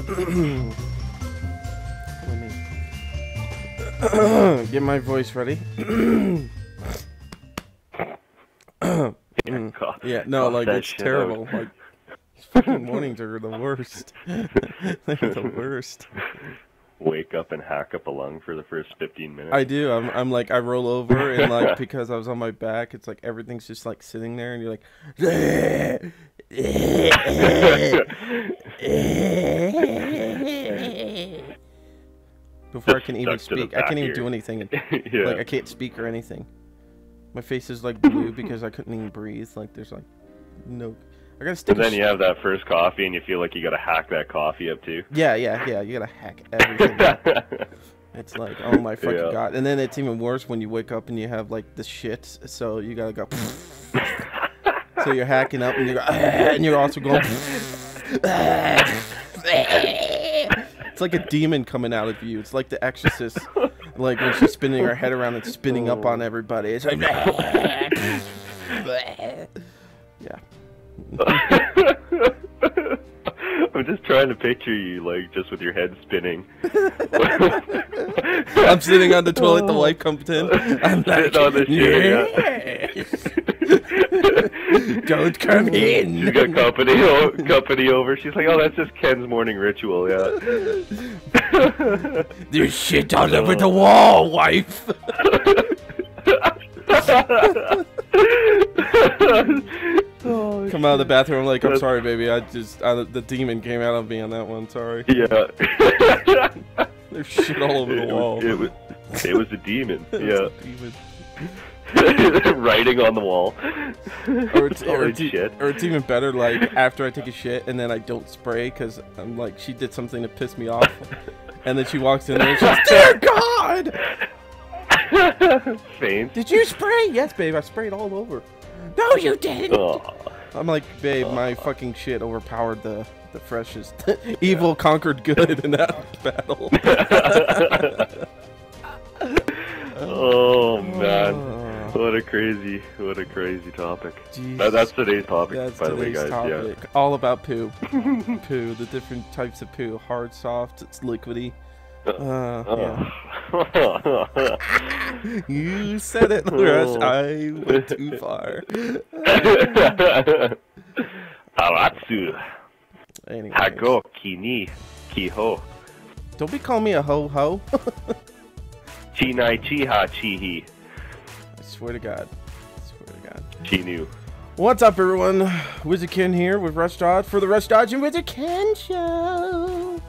Let me get my voice ready. Yeah, no, like it's terrible. Like fucking mornings are the worst. They're the worst. Wake up and hack up a lung for the first 15 minutes. I do. I'm like I roll over and like because I was on my back, it's like everything's just like sitting there and you're like before I can even speak. I can't even do anything. Yeah. Like I can't speak or anything. My face is like blue because I couldn't even breathe. Like there's like no. I gotta stick. And then you have that first coffee, and you feel like you gotta hack that coffee up too. Yeah. You gotta hack everything up. It's like, oh my fucking god. And then it's even worse when you wake up and you have like the shit. So you gotta go. So you're hacking up and you go, and you're also going. It's like a demon coming out of you. It's like the Exorcist, like when she's spinning her head around and spinning up on everybody. It's like, yeah. I'm just trying to picture you, like, just with your head spinning. I'm sitting on the toilet, the wife comes in. I'm like, on the yes. Don't come in. She's got company over. She's like, oh, that's just Ken's morning ritual, yeah. There's shit all over the wall, wife. Come out of the bathroom, I'm like, I'm sorry, baby. The demon came out of me on that one. Sorry. Yeah. There's shit all over the wall. It was a demon. Yeah. A demon. Writing on the wall. Or it's even better, like after I take a shit and then I don't spray because I'm like, she did something to piss me off, and then she walks in there and she's like, dear God. Faint. Did you spray? Yes, babe. I sprayed all over. No, you didn't. I'm like, babe, my fucking shit overpowered the freshest. Evil conquered good in that battle. Oh man, what a crazy topic. That's today's topic, by the way, guys. Topic. Yeah. All about poo. Poo, the different types of poo. Hard, soft, it's liquidy. Yeah. You said it, Rush. I went too far. Aratsu. Anyways. Hago kini kiho. Don't be calling me a ho-ho. Chinai chiha chihi. I swear to God. Chinu. What's up, everyone? WizardKen here with Rush Dodge for the Rush Dodge and WizardKen show.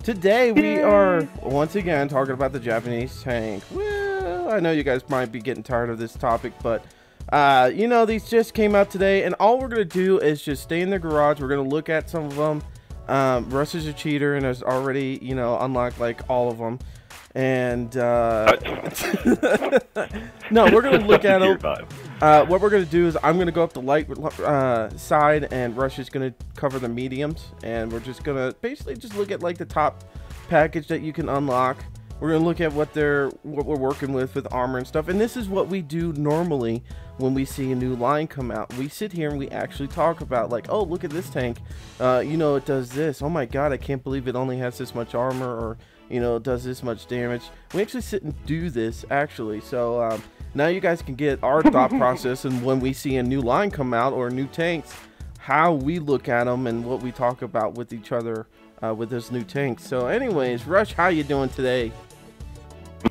Today we are once again talking about the Japanese tank. Well, I know you guys might be getting tired of this topic, but you know, these just came out today, and all we're gonna do is just stay in the garage. We're gonna look at some of them. Russ is a cheater and has already, you know, unlocked like all of them. And no, we're gonna look at them. What we're gonna do is I'm gonna go up the light side, and Rush is gonna cover the mediums, and we're just gonna basically just look at like the top package that you can unlock. We're gonna look at what we're working with armor and stuff, and this is what we do normally when we see a new line come out. We sit here and we actually talk about like, oh, look at this tank, you know, it does this. Oh my God, I can't believe it only has this much armor, or you know, it does this much damage. We actually sit and do this actually, so now you guys can get our thought process, and when we see a new line come out or new tanks, how we look at them and what we talk about with each other with this new tank. So anyways, Rush, how you doing today?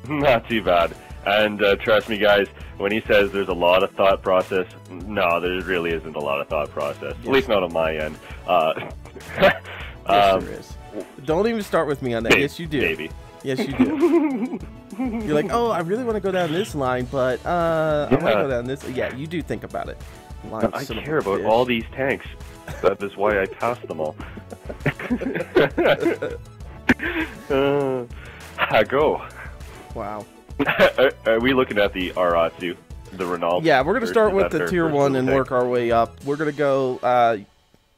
Not too bad. And trust me, guys, when he says there's a lot of thought process, no, there really isn't a lot of thought process. Yes. At least not on my end. Yes, there is. Don't even start with me on that. Yes, you do. Baby. Yes, you do. You're like, oh, I really want to go down this line, but I want to go down this. Yeah, you do think about it. I care about all these tanks. That is why I passed them all. Go. Wow. Are we looking at the Aratsu, the Ronaldo? Yeah, we're going to start with the tier 1 and work our way up. We're going to go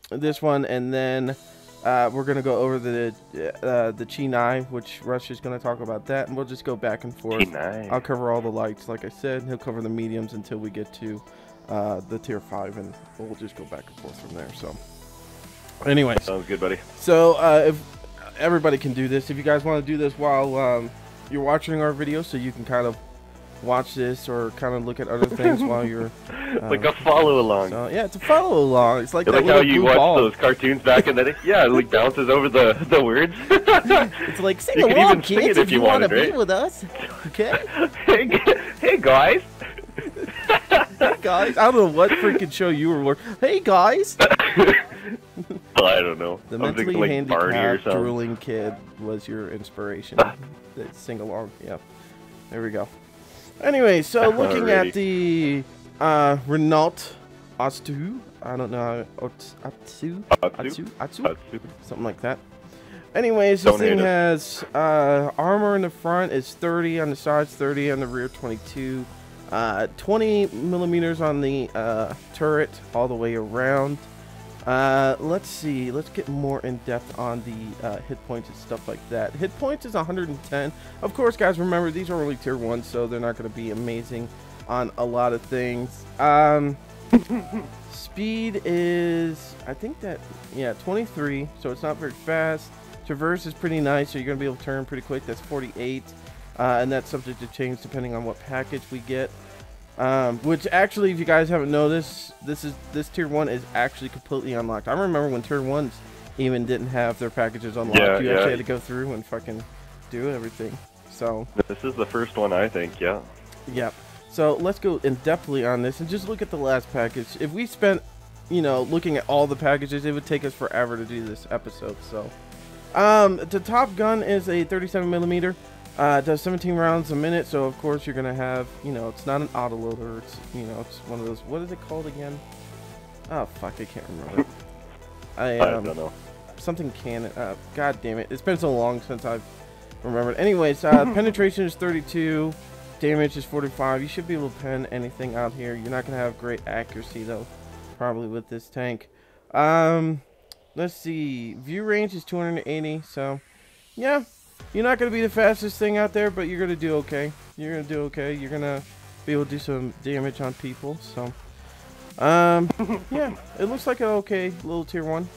this one, and then we're going to go over the Chinai, which Rush is going to talk about that, and we'll just go back and forth. Chinai. I'll cover all the lights, like I said. He'll cover the mediums until we get to the tier 5, and we'll just go back and forth from there. So, anyway. Sounds good, buddy. So, if everybody can do this. If you guys want to do this while you're watching our video, so you can kind of watch this or kind of look at other things while you're like a follow along. So, yeah, it's a follow along. It's like that like little how you blue watch ball. those cartoons back in the day. Yeah, it like bounces over the words. It's like sing you along, can even sing kids, it if you want wanted, to right? be with us. Okay. Hey guys. Hey guys, I don't know what freaking show you were watching. Hey guys. I don't know. The I'm mentally thinking, like, Barney or handicapped something. drooling kid was your inspiration. That sing along. Yeah. There we go. Anyway, so looking at the Renault Atsu. I don't know. Atsu? Something like that. Anyways, this thing has armor in the front is 30, on the sides 30, on the rear 22. 20 millimeters on the turret all the way around. Let's see. Let's get more in depth on the hit points and stuff like that. Hit points is 110. Of course, guys, remember these are only tier 1, so they're not going to be amazing on a lot of things. Speed is, I think that, yeah, 23, so it's not very fast. Traverse is pretty nice, so you're going to be able to turn pretty quick. That's 48, and that's subject to change depending on what package we get. Which actually, if you guys haven't noticed, this tier 1 is actually completely unlocked. I remember when tier 1s even didn't have their packages unlocked. You actually had to go through and fucking do everything. So this is the first one, I think. Yeah. Yep. So let's go in depthly on this and just look at the last package. If we spent, you know, looking at all the packages, it would take us forever to do this episode. So, the top gun is a 37 millimeter. It does 17 rounds a minute, so of course you're gonna have, you know, it's not an autoloader. It's, you know, it's one of those. What is it called again? Oh fuck, I can't remember. I don't know. Something cannon. God damn it! It's been so long since I've remembered. Anyways, penetration is 32. Damage is 45. You should be able to pen anything out here. You're not gonna have great accuracy though, probably with this tank. Let's see. View range is 280. So, yeah. You're not going to be the fastest thing out there, but you're going to do okay. You're going to do okay. You're going to be able to do some damage on people. So, yeah, it looks like an okay little tier 1.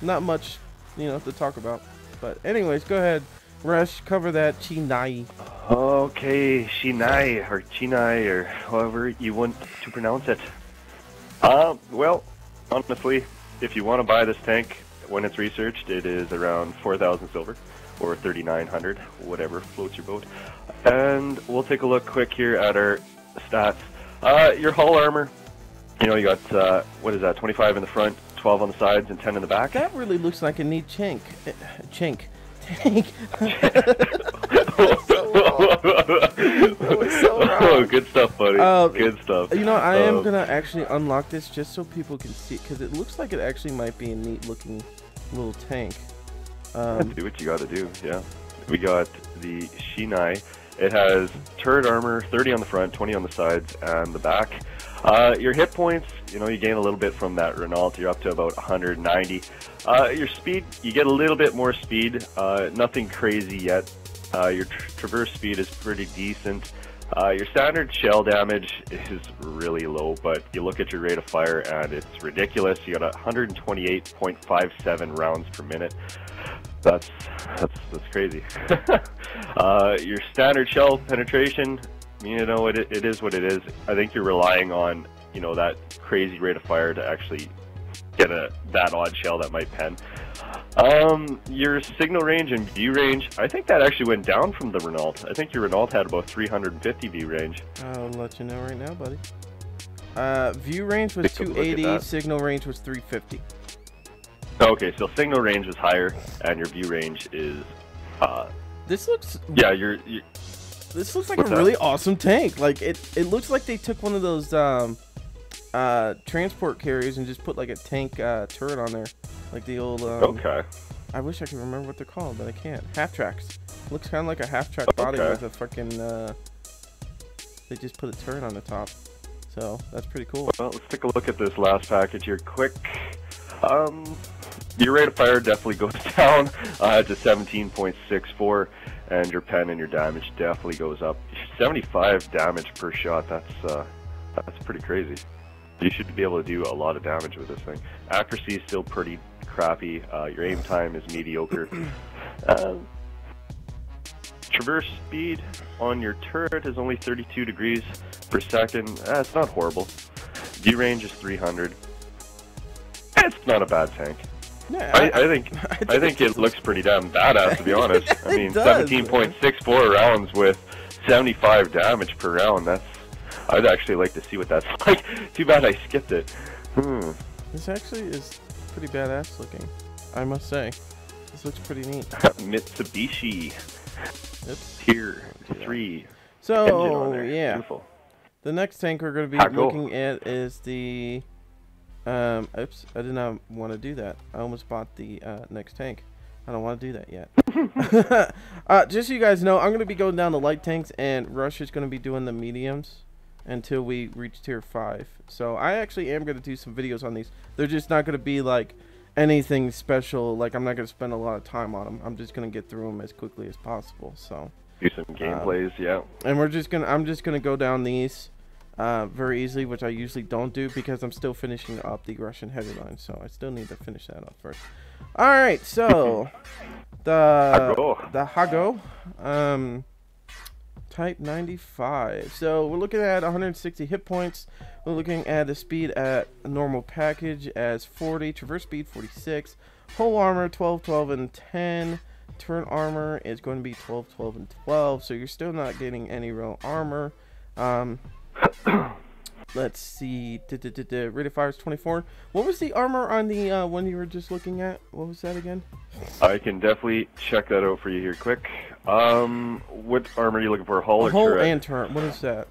Not much, you know, to talk about. But anyways, go ahead. Rush, cover that Chinai. Okay, Chinai, or however you want to pronounce it. Well, honestly, if you want to buy this tank, when it's researched, it is around 4,000 silver. Or 3,900, whatever floats your boat. And we'll take a look quick here at our stats. Your hull armor, you know, you got, what is that, 25 in the front, 12 on the sides, and 10 in the back. That really looks like a neat tank. Tank. Oh, good stuff, buddy. Good stuff. You know, I am going to actually unlock this just so people can see it, because it looks like it actually might be a neat looking little tank. Do what you gotta do, yeah. We got the Shinai. It has turret armor, 30 on the front, 20 on the sides, and the back. Your hit points, you know, you gain a little bit from that Renault. You're up to about 190. Your speed, you get a little bit more speed. Nothing crazy yet. Your traverse speed is pretty decent. Your standard shell damage is really low, but you look at your rate of fire and it's ridiculous. You got 128.57 rounds per minute. That's crazy. Your standard shell penetration, you know, it is what it is. I think you're relying on, you know, that crazy rate of fire to actually get that odd shell that might pen. Your signal range and view range, I think that actually went down from the Renault. I think your Renault had about 350 view range. I'll let you know right now, buddy. View range was 280, signal range was 350. Okay, so signal range is higher, and your view range is, this looks... Yeah, this looks like a really awesome tank. Like, it looks like they took one of those, transport carriers and just put, like, a tank, turret on there. Like the old, okay. I wish I could remember what they're called, but I can't. Half tracks. Looks kind of like a half track body with a fucking, they just put a turret on the top. So, that's pretty cool. Well, let's take a look at this last package here quick. Your rate of fire definitely goes down to 17.64, and your pen and your damage definitely goes up. 75 damage per shot, that's pretty crazy. You should be able to do a lot of damage with this thing. Accuracy is still pretty crappy. Your aim time is mediocre. Traverse speed on your turret is only 32 degrees per second. It's not horrible. View range is 300. It's not a bad tank. Yeah, I think it looks pretty damn badass, to be honest. I mean, 17.64 rounds with 75 damage per round. I'd actually like to see what that's like. Too bad I skipped it. This actually is pretty badass looking, I must say. This looks pretty neat. Mitsubishi. Oops. Tier 3. So, yeah. Beautiful. The next tank we're going to be looking at is the... oops, I did not want to do that. I almost bought the next tank. I don't want to do that yet. Just so you guys know, I'm going to be going down the light tanks, and Rush is going to be doing the mediums until we reach tier 5. So I actually am going to do some videos on these. They're just not going to be like anything special. Like, I'm not going to spend a lot of time on them. I'm just going to get through them as quickly as possible. So do some gameplays, yeah. And I'm just going to go down these very easily, which I usually don't do because I'm still finishing up the Russian heavy line, so I still need to finish that up first. All right, so the Hago, type 95. So we're looking at 160 hit points. We're looking at the speed at a normal package as 40, traverse speed 46, whole armor 12, 12, and 10. Turn armor is going to be 12, 12, and 12. So you're still not getting any real armor. Let's see. Rate of fire is 24. What was the armor on the one you were just looking at? What was that again? I can definitely check that out for you here quick. What armor are you looking for? Hull or hull turret? And turret. What is that?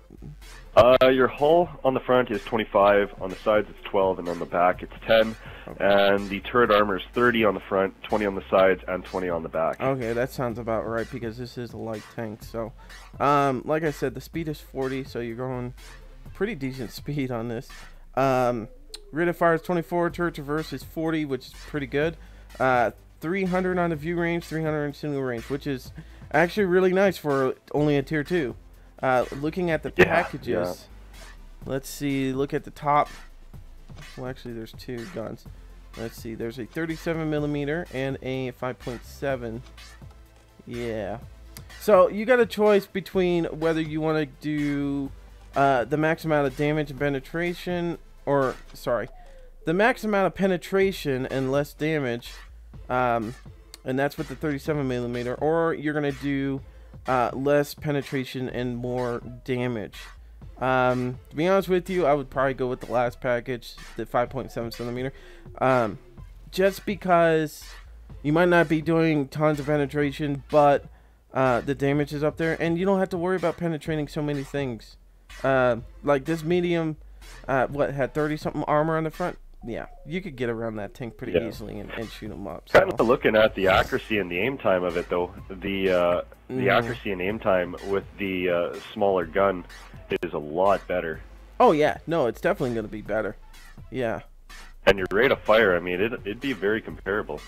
Your hull on the front is 25, on the sides it's 12, and on the back it's 10. Okay. And the turret armor is 30 on the front, 20 on the sides, and 20 on the back. Okay, that sounds about right because this is a light tank. So, like I said, the speed is 40, so you're going pretty decent speed on this. Rate of fire is 24, turret traverse is 40, which is pretty good. 300 on the view range, 300 in single range, which is actually really nice for only a tier 2. Looking at the packages, let's see, look at the top. Well, actually, there's 2 guns. Let's see, there's a 37mm and a 5.7. Yeah. So you got a choice between whether you want to do the max amount of damage and penetration, or sorry, the max amount of penetration and less damage, and that's with the 37mm, or you're gonna do less penetration and more damage. To be honest with you, I would probably go with the last package, the 5.7cm, just because you might not be doing tons of penetration, but the damage is up there, and you don't have to worry about penetrating so many things. Like this medium, what, had 30-something armor on the front? Yeah, you could get around that tank pretty easily and shoot them up. So. Kind of looking at the accuracy and the aim time of it, though. The accuracy and aim time with the smaller gun is a lot better. Oh yeah, no, it's definitely going to be better. Yeah. And your rate of fire, I mean, it'd be very comparable.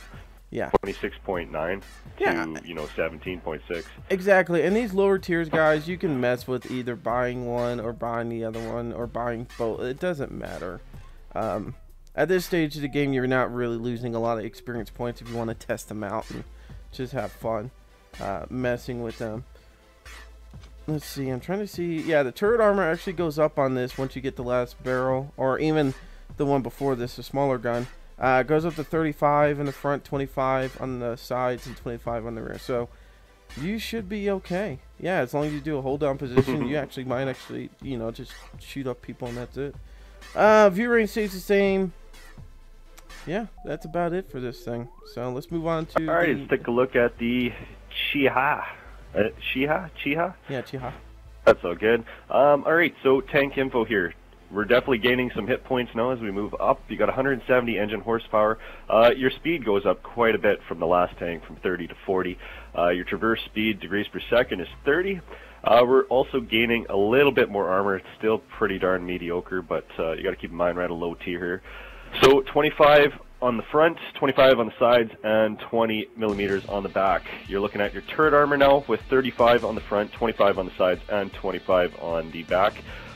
Yeah. 26.9 to, you know, 17.6. Exactly. And these lower tiers, guys, you can mess with either buying one or buying the other one or buying both. It doesn't matter. At this stage of the game, you're not really losing a lot of experience points if you want to test them out and just have fun messing with them. Let's see. I'm trying to see. Yeah, the turret armor actually goes up on this once you get the last barrel, or even the one before this, a smaller gun. It goes up to 35 in the front, 25 on the sides, and 25 on the rear. So you should be okay. Yeah, as long as you do a hold down position, you actually might you know, just shoot up people and that's it. View range stays the same. Yeah, that's about it for this thing. So let's move on to. All right, let's take a look at the Chiha. Chiha? Yeah, Chiha. That's all good. All right, so tank info here. We're definitely gaining some hit points now as we move up. You got 170 engine horsepower. Your speed goes up quite a bit from the last tank, from 30 to 40. Your traverse speed, degrees per second, is 30. We're also gaining a little bit more armor. It's still pretty darn mediocre, but you got to keep in mind we're at a low tier here. So 25 on the front, 25 on the sides, and 20 millimeters on the back. You're looking at your turret armor now with 35 on the front, 25 on the sides, and 25 on the back.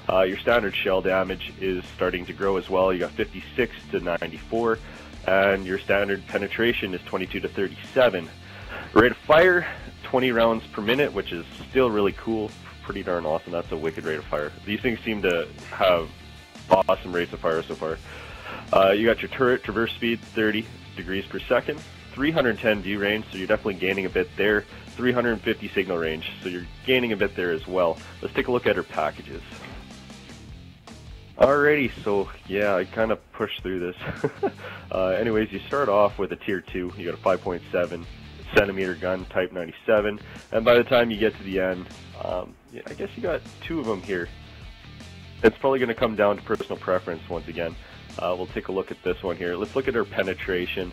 Your standard shell damage is starting to grow as well. You got 56 to 94, and your standard penetration is 22 to 37. Rate of fire, 20 rounds per minute, which is still really cool. Pretty darn awesome. That's a wicked rate of fire. These things seem to have awesome rates of fire so far. You got your turret traverse speed, 30 degrees per second, 310 view range, so you're definitely gaining a bit there. 350 signal range, so you're gaining a bit there as well. Let's take a look at her packages. Alrighty, so yeah, I kind of pushed through this. Anyways, you start off with a tier 2. You got a 5.7 centimeter gun, type 97, and by the time you get to the end, yeah, I guess you got 2 of them here. It's probably going to come down to personal preference once again. We'll take a look at this one here. Let's look at her penetration.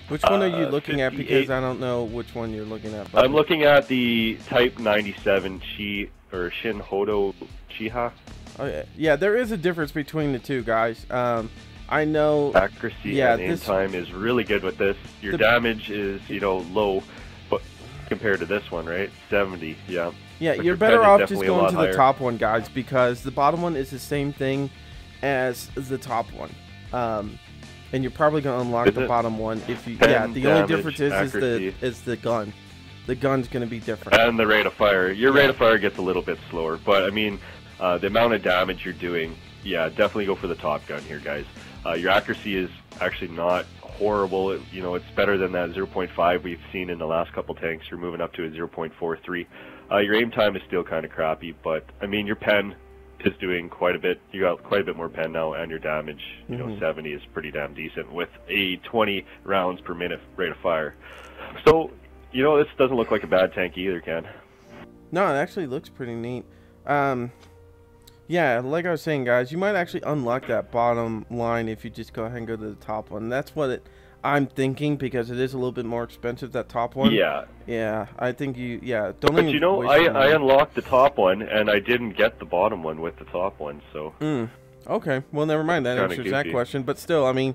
Which one are you looking 58. at? Because I don't know which one you're looking at. I'm looking at the type 97 Shin Hodo Chiha. Oh yeah, yeah. There is a difference between the two, guys. I know accuracy and aim time is really good with this. Your damage is, you know, low, but compared to this one, right? 70, yeah. Yeah, but you're better off just going to the top one, guys, because the bottom one is the same thing as the top one. And you're probably going to unlock the bottom one if you. Yeah, the only difference is the gun. The gun's going to be different. And the rate of fire. Your rate of fire gets a little bit slower, but I mean, the amount of damage you're doing, yeah, definitely go for the top gun here, guys. Your accuracy is actually not horrible. You know, it's better than that 0.5 we've seen in the last couple tanks. You're moving up to a 0.43. Your aim time is still kind of crappy, but I mean, your pen is doing quite a bit. You got quite a bit more pen now, and your damage, you know, 70 is pretty damn decent with a 20 rounds per minute rate of fire. So, you know, this doesn't look like a bad tank either, Ken. No, it actually looks pretty neat. Yeah, like I was saying, guys, you might actually unlock that bottom line if you just go ahead and go to the top one. That's what I'm thinking, because it is a little bit more expensive, that top one. Yeah. Yeah, I think you, don't but even you know, I unlocked the top one, and I didn't get the bottom one with the top one, so. Okay, well, never mind. That answers that question. But still, I mean,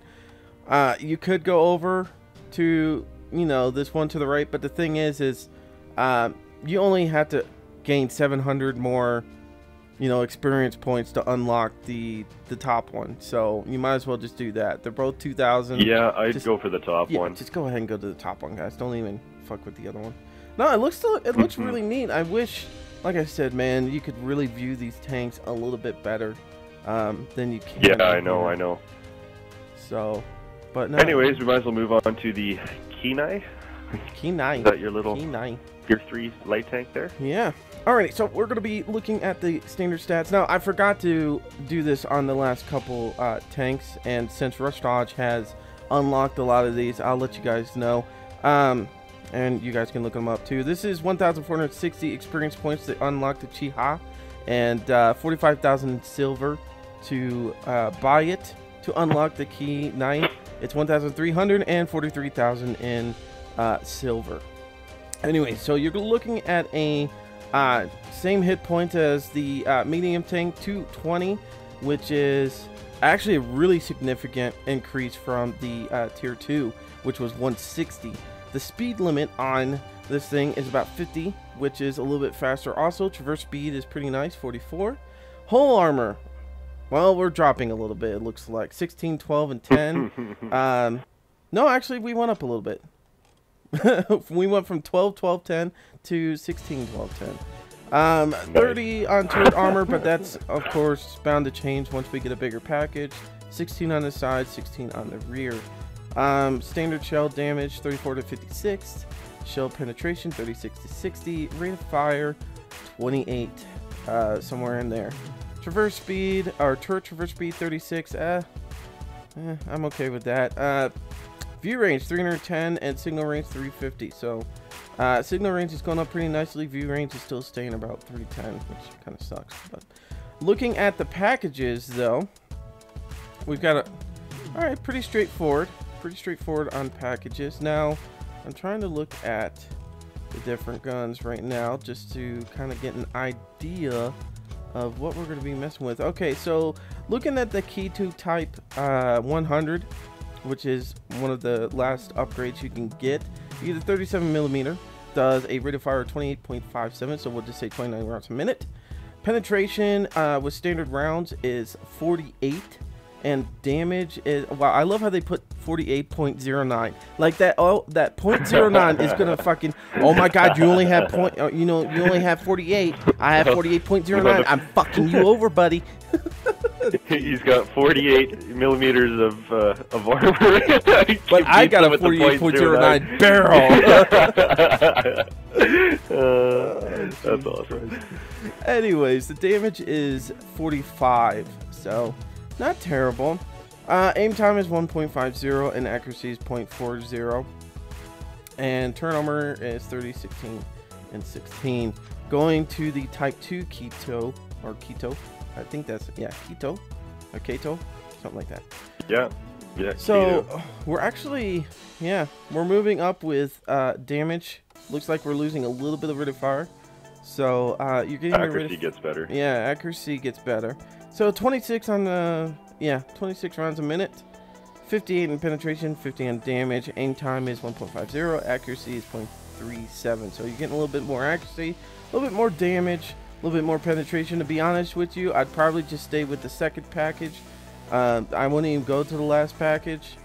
you could go over to, you know, this one to the right, but the thing is you only have to gain 700 more, you know, experience points to unlock the top one, so you might as well just do that. They're both 2,000. Yeah, I'd go for the top one. Just go ahead and go to the top one, guys. Don't even fuck with the other one. No, it looks really neat. I wish, like I said, man, you could really view these tanks a little bit better than you can. Yeah, I know. So, but no. Anyways, we might as well move on to the EMKnights. EMKnights. Is that your little EMKnights Tier 3 light tank there? Yeah. Alrighty, so we're going to be looking at the standard stats. Now, I forgot to do this on the last couple tanks, and since Rush Dodge has unlocked a lot of these, I'll let you guys know. And you guys can look them up too. This is 1,460 experience points to unlock the Chiha, and 45,000 silver to buy it. To unlock the EMKnights, it's 1,300 and 43,000 in silver. Anyway, so you're looking at a same hit point as the medium tank, 220, which is actually a really significant increase from the tier 2, which was 160. The speed limit on this thing is about 50, which is a little bit faster. Also, traverse speed is pretty nice, 44. Hull armor, well, we're dropping a little bit, it looks like 16, 12, and 10. No, actually, we went up a little bit. We went from 12, 12, 10 to 16, 12, 10. 30 on turret armor, but that's of course bound to change once we get a bigger package. 16 on the side, 16 on the rear. Standard shell damage 34 to 56. Shell penetration 36 to 60. Rate of fire 28, somewhere in there. Traverse speed, or turret traverse speed 36. I'm okay with that. View range 310 and signal range 350. So signal range is going up pretty nicely. View range is still staying about 310, which kind of sucks. But looking at the packages, though, we've got pretty straightforward. Pretty straightforward on packages. Now, I'm trying to look at the different guns right now just to kind of get an idea of what we're going to be messing with. Okay, so looking at the Key 2 Type 100, which is one of the last upgrades you can get. You get a 37mm, does a rate of fire of 28.57, so we'll just say 29 rounds a minute. Penetration with standard rounds is 48, and damage is, wow, I love how they put 48.09 like that. Oh, that 0.09 is gonna fucking, oh my god, you only have you only have 48. I have 48.09. I'm fucking you over, buddy. He's got 48 millimeters of armor. But I got a 48.09 barrel. That's awesome. Anyways, the damage is 45, so not terrible. Aim time is 1.50 and accuracy is 0.40. And turn armor is 30, 16, and 16. Going to the Type 2 Keto, or Keto. I think that's, yeah, Keto. Or Keto. Something like that. Yeah. Yeah. So, Keto. we're actually, yeah, we're moving up with damage. Looks like we're losing a little bit of rate of fire. So, you're getting accuracy gets better. Yeah, accuracy gets better. So, 26 on the, yeah, 26 rounds a minute. 58 in penetration, 50 on damage. Aim time is 1.50. Accuracy is 0.37. So, you're getting a little bit more accuracy, a little bit more damage, a little bit more penetration. To be honest with you, I'd probably just stay with the second package. I wouldn't even go to the last package.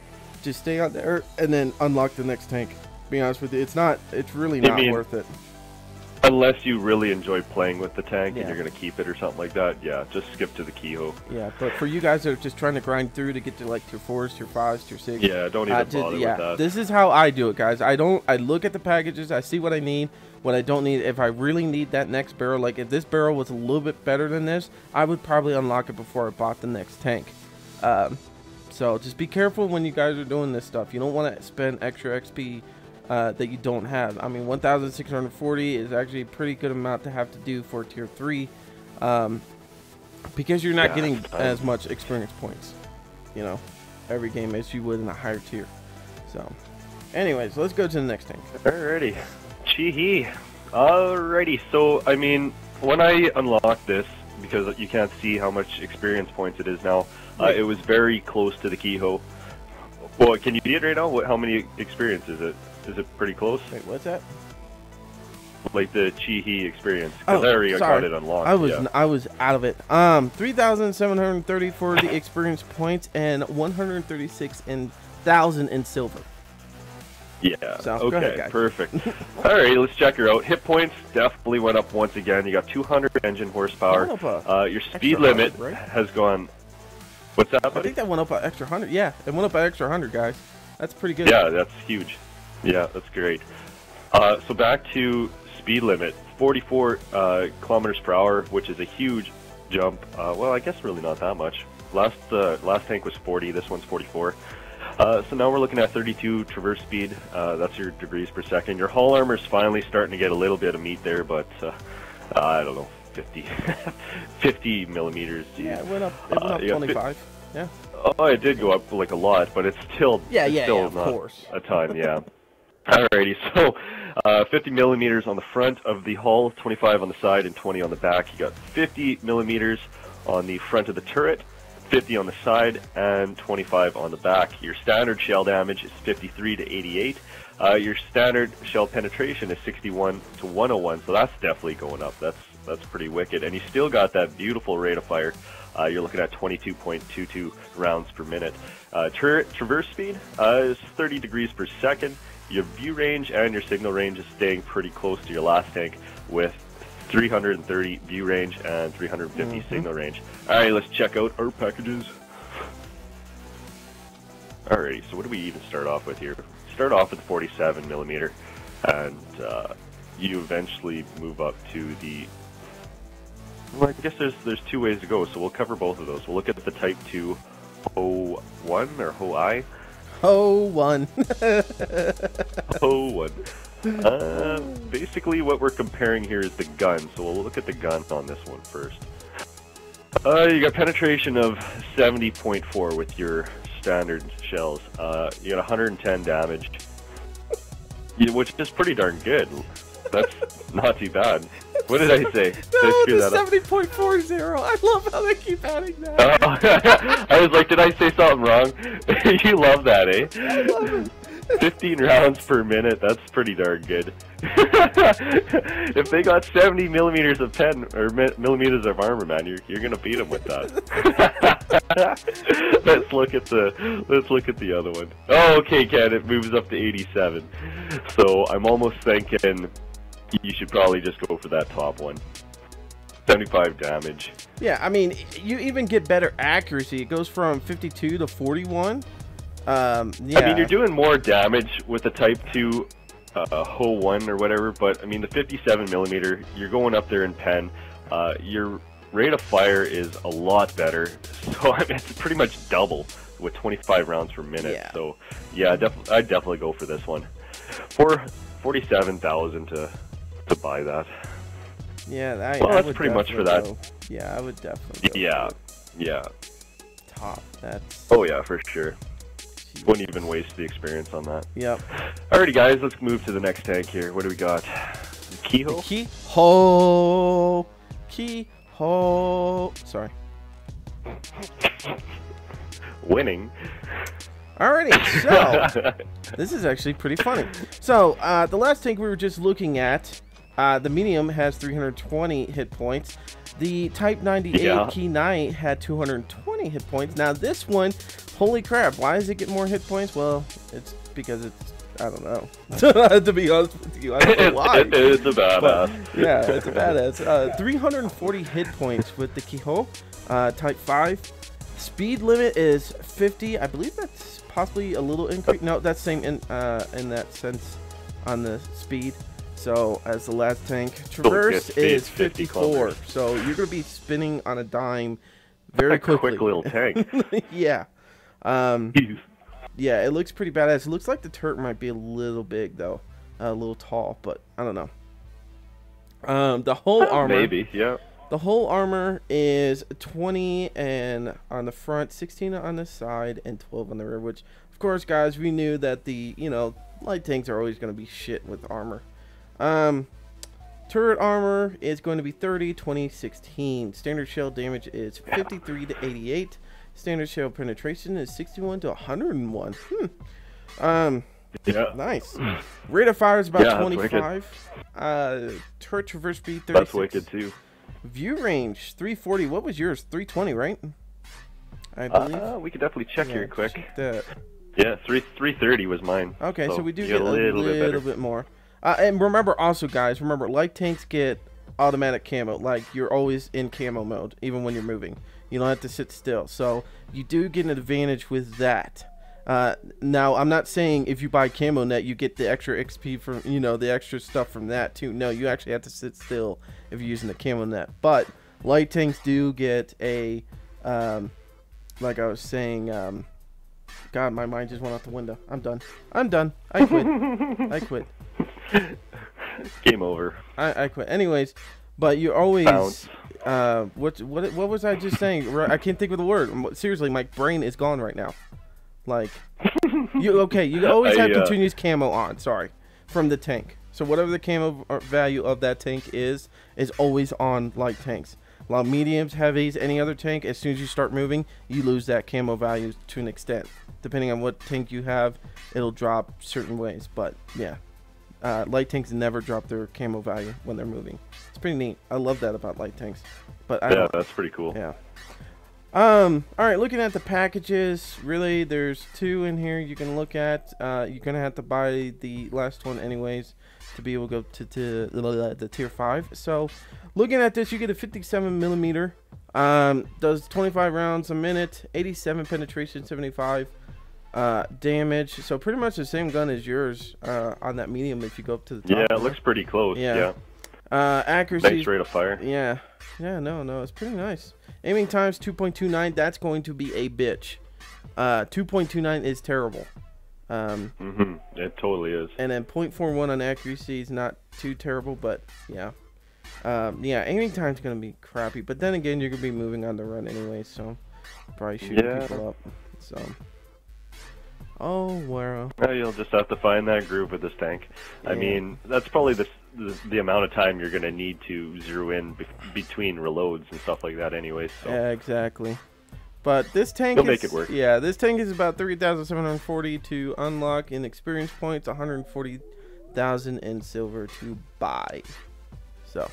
Just stay on there and then unlock the next tank. Be honest with you, it's really not worth it. Unless you really enjoy playing with the tank Yeah. and you're going to keep it or something like that, yeah, just skip to the Kehoe. Yeah, but for you guys that are just trying to grind through to get to like tier 4s, tier 5s, tier 6. Yeah, don't even bother with that. This is how I do it, guys. I look at the packages, I see what I need, what I don't need. If I really need that next barrel, like if this barrel was a little bit better than this, I would probably unlock it before I bought the next tank. So just be careful when you guys are doing this stuff. You don't want to spend extra XP that you don't have. I mean, 1,640 is actually a pretty good amount to have to do for tier 3, because you're not getting as much experience points, you know, every game as you would in a higher tier. So anyways, let's go to the next thing. Alrighty. Chee-hee. Alrighty, so I mean, when I unlocked this, because you can't see how much experience points it is now, it was very close to the Kehoe. Well, can you see it right now? How many experience is it? Is it pretty close? Wait, what's that? Like the Chee-hee experience. Because I already got it unlocked. I was out of it. 3,730 for the experience points and 136,000 in silver. Yeah. So, okay. go ahead, guys. Perfect. All right. Let's check her out. Hit points definitely went up once again. You got 200 engine horsepower. Your speed limit has gone. What's that, buddy? I think that went up an extra 100. Yeah, it went up an extra 100, guys. That's pretty good. Yeah, that's huge. Yeah, that's great. So back to speed limit, 44 kilometers per hour, which is a huge jump. Well, I guess really not that much. Last tank was 40. This one's 44. So now we're looking at 32 traverse speed. That's your degrees per second. Your hull armor is finally starting to get a little bit of meat there, but I don't know, 50 millimeters. Geez. Yeah, it went up 25. Yeah. Oh, it did go up like a lot, but it's still of not course. a ton. Yeah. Alrighty, so 50 millimeters on the front of the hull, 25 on the side, and 20 on the back. You got 50 millimeters on the front of the turret, 50 on the side, and 25 on the back. Your standard shell damage is 53 to 88. Your standard shell penetration is 61 to 101, so that's definitely going up. That's pretty wicked. And you still got that beautiful rate of fire. You're looking at 22.22 rounds per minute. Turret traverse speed is 30 degrees per second. Your view range and your signal range is staying pretty close to your last tank with 330 view range and 350 signal range. Alright, let's check out our packages. Alrighty, so what do we even start off with here? Start off with 47 millimeter, and you eventually move up to the... Well, I guess there's two ways to go, so we'll cover both of those. We'll look at the Type 2 Ho-1 or Ho-I. Ho-1. Ho-1. Basically what we're comparing here is the gun, so we'll look at the gun on this one first. You got penetration of 70.4 with your standard shells. You got 110 damage, which is pretty darn good. That's not too bad. What did I say? No, the 70.40. I love how they keep adding that. I was like, did I say something wrong? You love that, eh? I love it. 15 rounds per minute, that's pretty darn good. If they got 70 millimeters of pen, or millimeters of armor, man, you're gonna beat them with that. Let's look at the other one. Oh, okay, Ken, it moves up to 87. So I'm almost thinking you should probably just go for that top one. 75 damage. Yeah, I mean, you even get better accuracy. It goes from 52 to 41. Yeah. I mean, you're doing more damage with the Type 2 Ho 1 or whatever, but I mean, the 57 millimeter, you're going up there in pen. Your rate of fire is a lot better, so I mean, it's pretty much double with 25 rounds per minute. Yeah. So, yeah, I'd definitely go for this one. For 47,000 to buy that. Yeah, that's pretty much for that. Yeah, I would definitely go Yeah, for yeah. top. That's. Oh yeah, for sure. Wouldn't even waste the experience on that. Yep. Alrighty, guys, let's move to the next tank here. What do we got? Keyhole? Keyhole. Sorry. Winning. Alrighty, so this is actually pretty funny. So the last tank we were just looking at, the medium has 320 hit points. The Type 98 Key Knight had 220 hit points. Now this one, holy crap, why does it get more hit points? Well, it's because it's, I don't know. To be honest with you, I don't know why. It's a badass. But, yeah, it's a badass. 340 hit points with the Keyhole, Type 5. Speed limit is 50. I believe that's possibly a little increase. No, that's same in that sense on the speed. So as the last tank, traverse is 54. So you're gonna be spinning on a dime very quickly. Quick little tank. Yeah. Yeah, it looks pretty badass. It looks like the turret might be a little big though, a little tall, but I don't know. The whole armor. Maybe, yeah. The whole armor is 20 and on the front, 16 on the side, and 12 on the rear. Which, of course, guys, we knew that the light tanks are always going to be shit with armor. Turret armor is going to be 30, 20, 16. Standard shell damage is 53 to 88. Standard shell penetration is 61 to 101. Yeah. Nice. Rate of fire is about 25. Turret traverse speed 36. That's wicked too. View range 340. What was yours? 320, right? I believe. We could definitely check here quick. Check that. Yeah, 330 was mine. Okay, so we do get a little bit more. And remember also, guys, light tanks get automatic camo. Like, you're always in camo mode, even when you're moving. You don't have to sit still. So you do get an advantage with that. Now, I'm not saying if you buy Camo Net, you get the extra XP from, the extra stuff from that too. No, you actually have to sit still if you're using the Camo Net. But light tanks do get a, like I was saying, God, my mind just went out the window. I'm done. I quit. I quit. Game over. I quit. Anyways, but you always, what was I just saying? I can't think of the word. Seriously, my brain is gone right now. Like, you always have continuous camo on, from the tank. So whatever the camo value of that tank is always on light tanks. While mediums, heavies, any other tank, as soon as you start moving, you lose that camo value to an extent. Depending on what tank you have, it'll drop certain ways. But yeah, light tanks never drop their camo value when they're moving. It's pretty neat. I love that about light tanks. But yeah, that's pretty cool. Yeah. Alright, looking at the packages, really there's two in here you can look at. You're gonna have to buy the last one anyways to be able to go to the tier 5. So looking at this, you get a 57mm, does 25 rounds a minute, 87 penetration, 75 damage. So pretty much the same gun as yours on that medium if you go up to the top. Yeah, it looks pretty close. Yeah. Accuracy. Nice rate of fire. Yeah, no, it's pretty nice. Aiming times 2.29. That's going to be a bitch. 2.29 is terrible. It totally is. And then 0.41 on accuracy is not too terrible, but yeah. Aiming time's gonna be crappy. But then again, you're gonna be moving on the run anyway, so probably shooting people up. So. Oh, wow. Well, you'll just have to find that groove with this tank. Yeah. I mean, that's probably the amount of time you're going to need to zero in between reloads and stuff like that anyway. So. Yeah, exactly. But this tank He'll make it work. Yeah, this tank is about 3,740 to unlock in experience points, 140,000 in silver to buy. So,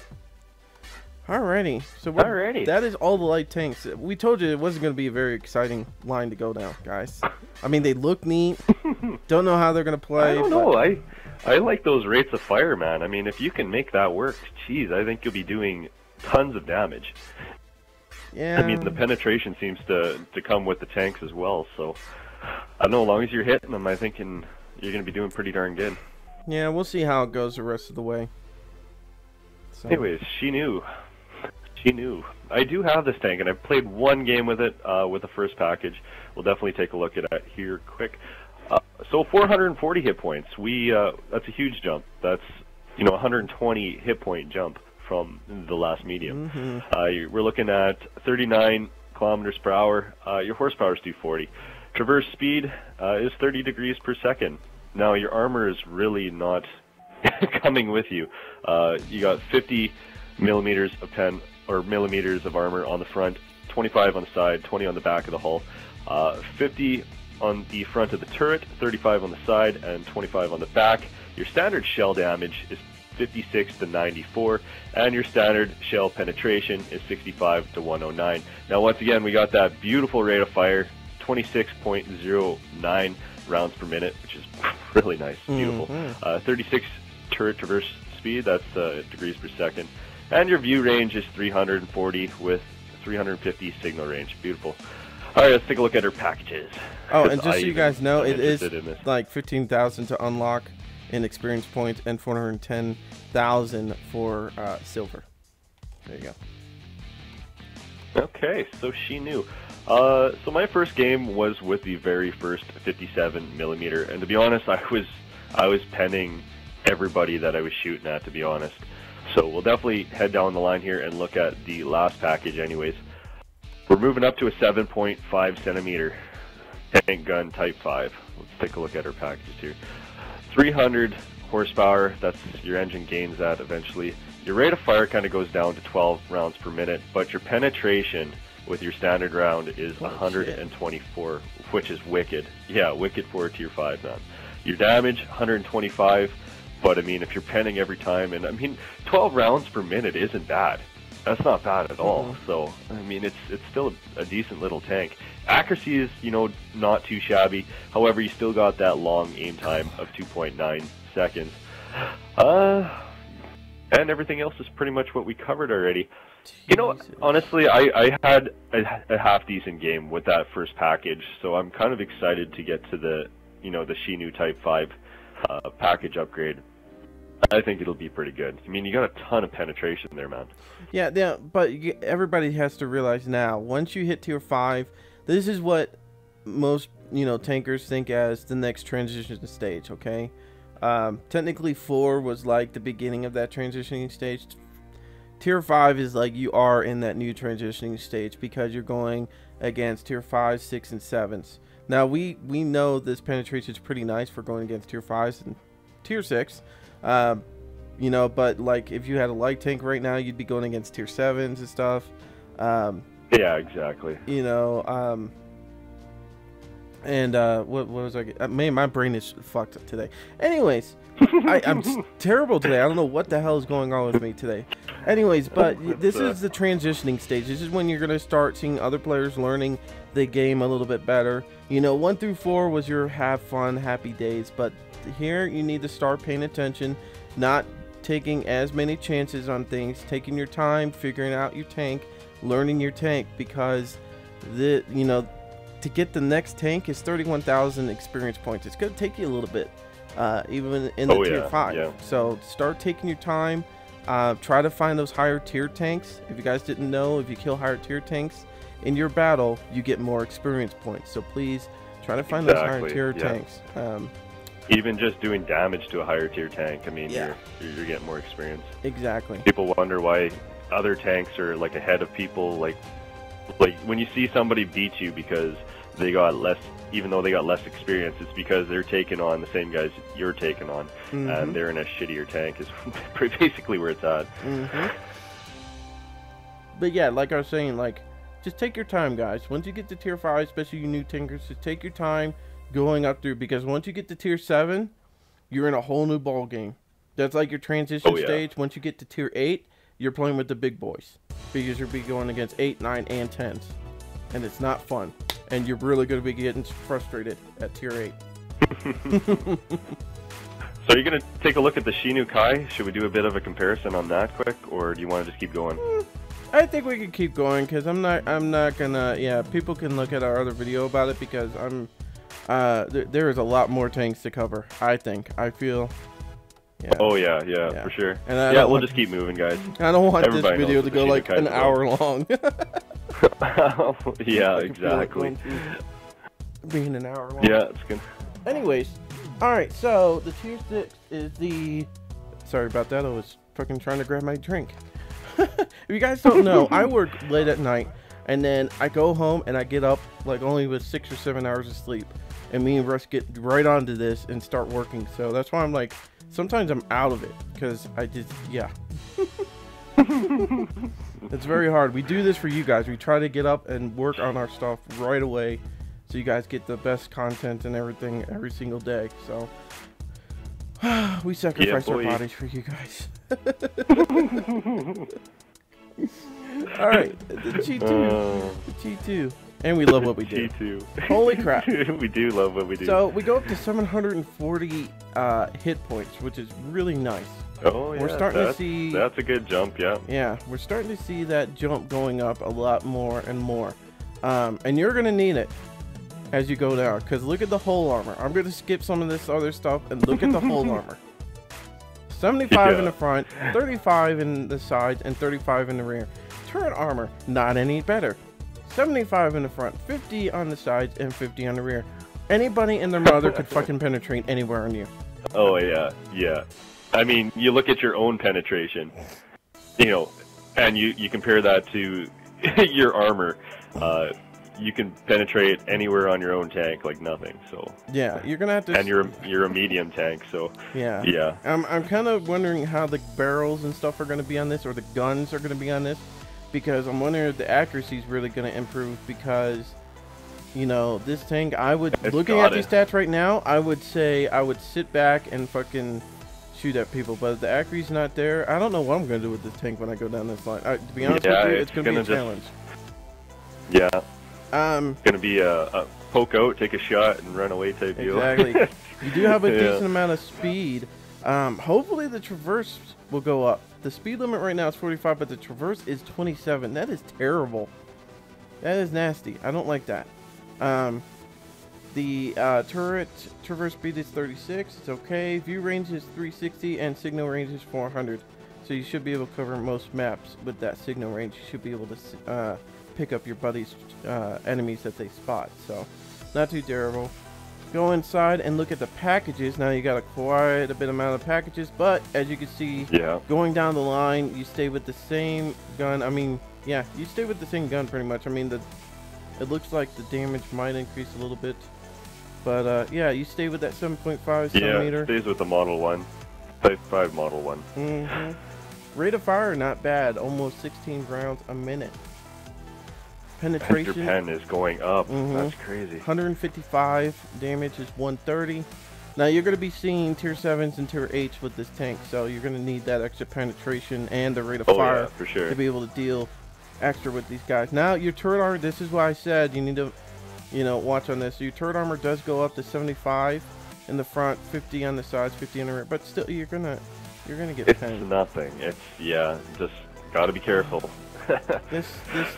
alrighty. So that is all the light tanks. We told you it wasn't going to be a very exciting line to go down, guys. I mean, they look neat. Don't know how they're going to play. I don't know. I like those rates of fire, man. I mean, if you can make that work, geez, I think you'll be doing tons of damage. Yeah. I mean, the penetration seems to come with the tanks as well. So, I don't know. As long as you're hitting them, I think you're going to be doing pretty darn good. Yeah, we'll see how it goes the rest of the way. So. Anyways, she knew. I do have this tank, and I've played one game with it with the first package. We'll definitely take a look at it here quick. So 440 hit points. That's a huge jump. That's 120 hit point jump from the last medium. Mm-hmm. We're looking at 39 kilometers per hour. Your horsepower is 240. Traverse speed is 30 degrees per second. Now your armor is really not coming with you. You got 50 millimeters of armor on the front, 25 on the side, 20 on the back of the hull, 50 on the front of the turret, 35 on the side, and 25 on the back. Your standard shell damage is 56 to 94, and your standard shell penetration is 65 to 109. Now, once again, we got that beautiful rate of fire, 26.09 rounds per minute, which is really nice, beautiful. 36 turret traverse speed, that's degrees per second. And your view range is 340 with 350 signal range. Beautiful. All right, let's take a look at our packages. Oh, and just so you guys know, it is like 15,000 to unlock in experience points and 410,000 for silver. There you go. Okay, so she knew. So my first game was with the very first 57 millimeter, and to be honest, I was penning everybody that I was shooting at, to be honest. So we'll definitely head down the line here and look at the last package anyways. We're moving up to a 7.5 centimeter tank gun type 5. Let's take a look at our packages here. 300 horsepower, that's your engine gains that eventually. Your rate of fire kind of goes down to 12 rounds per minute, but your penetration with your standard round is 124, which is wicked. Yeah, wicked for a tier 5, man. Your damage, 125. But, I mean, if you're penning every time, and, I mean, 12 rounds per minute isn't bad. That's not bad at all. So, I mean, it's still a decent little tank. Accuracy is, not too shabby. However, you still got that long aim time of 2.9 seconds. And everything else is pretty much what we covered already. Honestly, I had a half-decent game with that first package, so I'm kind of excited to get to the Shinu Type 5 package upgrade. I think it'll be pretty good. I mean, you got a ton of penetration there, man. Yeah, but everybody has to realize now, once you hit tier 5, this is what most, tankers think as the next transition stage, okay? Technically 4 was like the beginning of that transitioning stage. Tier 5 is like you are in that new transitioning stage because you're going against tier 5, 6, and 7s. Now, we know this penetration is pretty nice for going against tier 5s and tier 6. But like if you had a light tank right now, you'd be going against tier 7s and stuff. Yeah, exactly. What was I? Man, my brain is fucked up today. Anyways, I'm terrible today. I don't know what the hell is going on with me today. Anyways, but this is the transitioning stage. This is when you're going to start seeing other players learning the game a little bit better. 1 through 4 was your have fun, happy days, but here you need to start paying attention, not taking as many chances on things, taking your time, figuring out your tank, learning your tank, because to get the next tank is 31,000 experience points. It's going to take you a little bit, even in the tier 5. Yeah. So start taking your time. Try to find those higher tier tanks. If you guys didn't know, if you kill higher tier tanks in your battle, you get more experience points. So please try to find those higher tier tanks. Even just doing damage to a higher tier tank, I mean, you're getting more experience. Exactly. People wonder why other tanks are like ahead of people. Like when you see somebody beat you because they got less, even though they got less experience, it's because they're taking on the same guys you're taking on, and they're in a shittier tank. Is basically where it's at. But yeah, like I was saying, like just take your time, guys. Once you get to tier 5, especially you new tankers, just take your time going up through, because once you get to tier 7, you're in a whole new ball game. That's like your transition stage. Once you get to tier 8, you're playing with the big boys, because you'll be going against 8, 9, and 10s, and it's not fun, and you're really going to be getting frustrated at tier 8. So you're going to take a look at the Shinu Kai. Should we do a bit of a comparison on that quick, or do you want to just keep going? I think we can keep going, because I'm not gonna, yeah, people can look at our other video about it, because there is a lot more tanks to cover, I feel. Yeah. Oh yeah, for sure. And we'll just keep moving, guys. I don't want this video to go like an hour long. Yeah, exactly. Being an hour long. Yeah, it's good. Anyways, alright, so the tier 6 is the... Sorry about that, I was fucking trying to grab my drink. If you guys don't know, I work late at night, and then I go home and I get up like only with 6 or 7 hours of sleep. And me and Russ get right onto this and start working. So that's why I'm like, sometimes I'm out of it, because I just, yeah. It's very hard. We do this for you guys. We try to get up and work on our stuff right away, so you guys get the best content and everything every single day. So we sacrifice our bodies for you guys. Alright, the G2. The G2. And we love what we do. G2. Holy crap. We do love what we do. So we go up to 740 hit points, which is really nice. Oh yeah, we're starting to see... That's a good jump, yeah. Yeah, we're starting to see that jump going up a lot more and more. And you're going to need it as you go down, because look at the hull armor. I'm going to skip some of this other stuff and look at the hull armor. 75 in the front, 35 in the sides, and 35 in the rear. Turret armor, not any better. 75 in the front, 50 on the sides, and 50 on the rear. Anybody and their mother could fucking penetrate anywhere on you. Oh yeah, yeah. I mean, you look at your own penetration, you know, and you compare that to your armor. You can penetrate anywhere on your own tank like nothing. So yeah, you're gonna have to. And you're a medium tank, so yeah. Yeah. I'm kind of wondering how the barrels and stuff are gonna be on this, or the guns are gonna be on this, because I'm wondering if the accuracy is really gonna improve. Because, you know, this tank, looking at these stats right now, I would say I would sit back and fucking shoot at people, but if the accuracy's not there, I don't know what I'm gonna do with this tank when I go down this line. To be honest with you, it's gonna be a challenge. Yeah. Gonna be a poke out, take a shot, and run away type deal. Exactly. You do have a decent amount of speed. Hopefully the traverse will go up. The speed limit right now is 45, but the traverse is 27. That is terrible. That is nasty. I don't like that. The turret traverse speed is 36. It's okay. View range is 360, and signal range is 400. So you should be able to cover most maps with that signal range. You should be able to pick up your buddies' enemies that they spot. So not too terrible. Go inside and look at the packages. Now you got quite a bit amount of packages, but as you can see, going down the line, you stay with the same gun. I mean, yeah, you stay with the same gun pretty much. I mean, it looks like the damage might increase a little bit, but yeah, you stay with that 7.5 centimeter. Yeah, stays with the Model 1, Type 5 Model 1. Rate of fire, not bad. Almost 16 rounds a minute. Penetration. Your pen is going up. That's crazy. 155 damage is 130. Now you're going to be seeing tier 7s and tier 8s with this tank, so you're going to need that extra penetration and the rate of fire for sure, to be able to deal extra with these guys. Now your turret armor, this is why I said you need to, you know, watch on this. So your turret armor does go up to 75 in the front, 50 on the sides, 50 on the rear, but still you're gonna get it's penned. Nothing. It's just gotta be careful. This